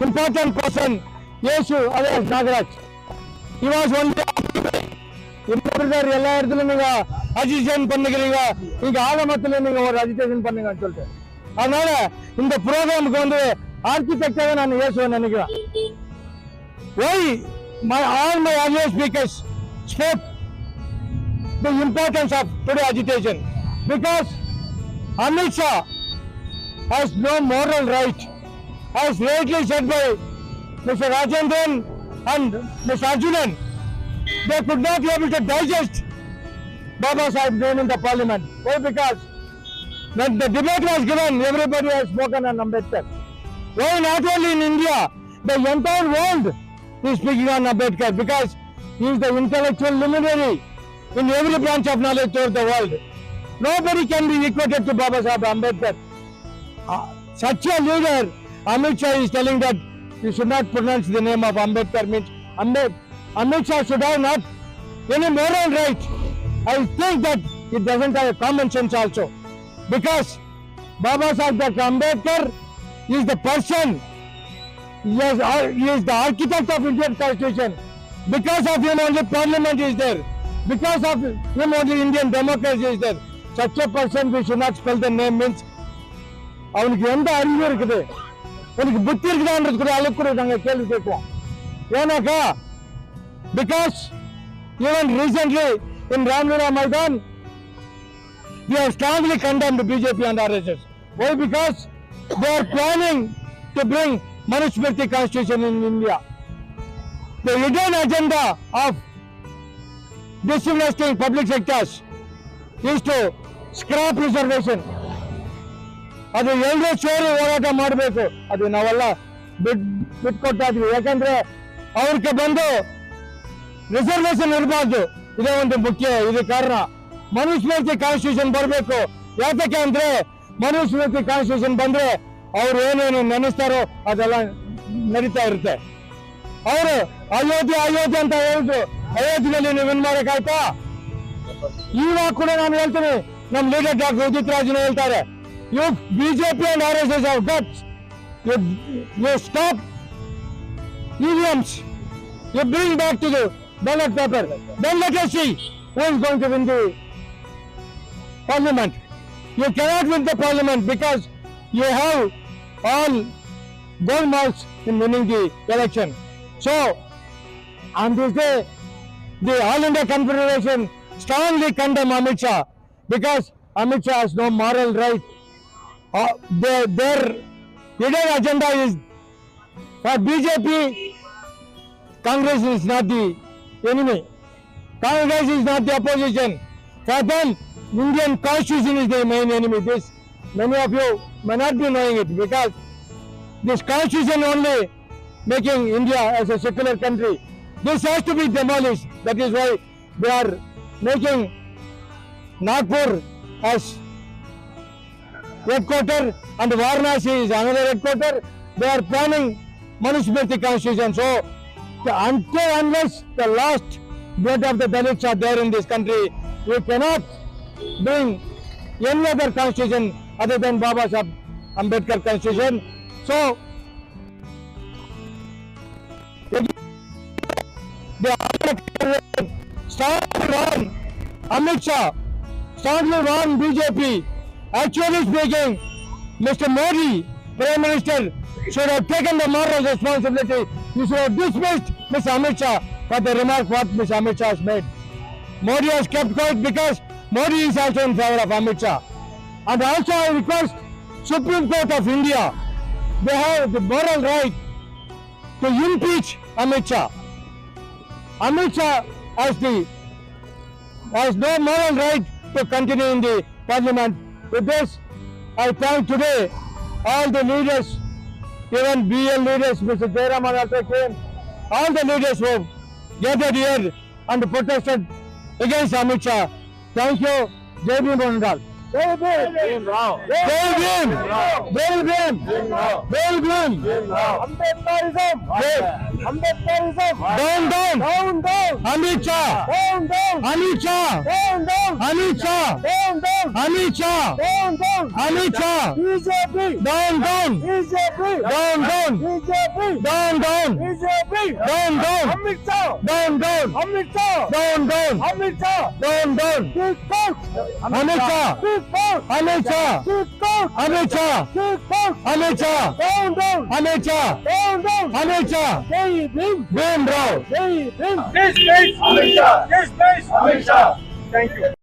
important person, Yeshu alias Nagaraj. He was only இன்னொருத்தர் எல்லா இடத்துலயும் நீங்க agitation பண்ணுகிறீங்க, இங்க ஆலமத்துல நீங்க ஒரு agitation பண்ணுங்கன்னு சொல்லிட்டு, அதனால இந்த ப்ரோக்ராமுக்கு வந்து ஆர்கிடெக்டாக நான் இயேசுவை நினைக்கிறேன். Why all my earlier speakers spoke the importance of today agitation? Because Amit Shah has no moral right, as rightly said by Mr. Rajendran and Mr. Arjunan. They could not be able to digest Baba Sahib name in the parliament. Why? Because when the debate was given, everybody has spoken on Ambedkar. Why not only in India, the entire world is speaking on Ambedkar, because he is the intellectual luminary in every branch of knowledge throughout the world. Nobody can be equated to Baba Sahib Ambedkar. Such a leader, Amit Shah is telling that you should not pronounce the name of Ambedkar, means Amit Shah should have not any moral right. I think that it doesn't have a common sense also. Because Baba Sahib Ambedkar is the person, he is the architect of Indian Constitution. Because of him only Parliament is there. Because of him only Indian democracy is there. Such a person we should not spell the name, means அவனுக்கு எந்த அறிவு இருக்குது, உனக்கு புத்தி இருக்குதான்றது கூட அளவுக்கு கூட நாங்கள் கேள்வி கேட்குவோம். ஏன்னாக்கா because even recently in Ramlila Maidan we have strongly condemned BJP and RSS. Why? Because they are planning to bring Manusmriti constitution in India. The hidden agenda of disinvesting public sectors is to scrap reservation. ಅದು ಎಲ್ಲರೂ ಸೇರಿ ಹೋರಾಟ ಮಾಡಬೇಕು. ಅದು ನಾವೆಲ್ಲ ಬಿಟ್ಕೊಡ್ತಾ ಇದ್ವಿ. ಯಾಕಂದ್ರೆ ಅವ್ರಿಗೆ ಬಂದು ರಿಸರ್ವೇಶನ್ ಇರಬಾರ್ದು, ಇದೇ ಒಂದು ಮುಖ್ಯ. ಇದು ಕಾರಣ ಮನುಸ್ಮೃತಿ ಕಾನ್ಸ್ಟಿಟ್ಯೂಷನ್ ಬರಬೇಕು. ಯಾತಕ್ಕೆ ಅಂದ್ರೆ ಮನುಸ್ಮೃತಿ ಕಾನ್ಸ್ಟಿಟ್ಯೂಷನ್ ಬಂದ್ರೆ ಅವ್ರು ಏನೇನು ನೆನೆಸ್ತಾರೋ ಅದೆಲ್ಲ ನಡೀತಾ ಇರುತ್ತೆ. ಅವರು ಅಯೋಧ್ಯೆ ಅಂತ ಹೇಳಿದ್ರು, ಅಯೋಧ್ಯೆಯಲ್ಲಿ ನೀವು ಏನ್ ಮಾಡಕ್ಕಾಯ್ತಾ? ಇವಾಗ ಕೂಡ ನಾನು ಹೇಳ್ತೀನಿ, ನಮ್ಮ ಲೀಡರ್ ಡಾಕ್ಟರ್ ಉದಿತ್ ರಾಜ್ ಹೇಳ್ತಾರೆ, you BJP and RSS have guts. You stop EVMs. You bring back to the ballot paper. Then let us see who is going to win the parliament. You cannot win the parliament because you have all gold marks in winning the election. So, on this day, the All India Confederation strongly condemn Amit Shah, because Amit Shah has no moral right. Their hidden agenda is for BJP. Congress is not the enemy. Congress is not the opposition. For them, Indian Constitution is the main enemy. This many of you may not be knowing it, because this Constitution only making India as a secular country. This has to be demolished. That is why they are making Nagpur as headquarter and Varanasi is another headquarter. They are planning Manusmriti constitution. So unless the last bit of the Dalits are there in this country, we cannot bring any other constitution other than Baba Sahib Ambedkar constitution. So the strongly warn Amit Shah, strongly warn BJP. Actually speaking, Mr. Modi, Prime Minister, should have taken the moral responsibility. He should have dismissed Mr. Amit Shah for the remark what Mr. Amit Shah has made. Modi has kept quiet because Modi is also in favor of Amit Shah. And also I request Supreme Court of India, they have the moral right to impeach Amit Shah. Amit Shah has no moral right to continue in the parliament. With this, I thank today all the leaders, even BL leaders, Mr. Jayaraman also came, all the leaders who gathered here and protested against Amit Shah. Thank you. Jai Bhim Bandal. జై భీమ్ జై భీమ్ జై భీమ్ జై Bhim Ambedkarism Ambedkarism down down down down Amit Shah down down Amit Shah down down Amit Shah down down Amit Shah down down Amit Shah BJP down down BJP down down BJP down down BJP down down Amit Shah down down Amit Shah down down Amit Shah down down Amit Shah Amit Shah Amit Shah Amit Shah down down Amit Shah down down Amit Shah జై భీమ్ భీమ్ రావ్ జై Bhim Yes, please, Amisha. Yes, please, Amisha. Thank you.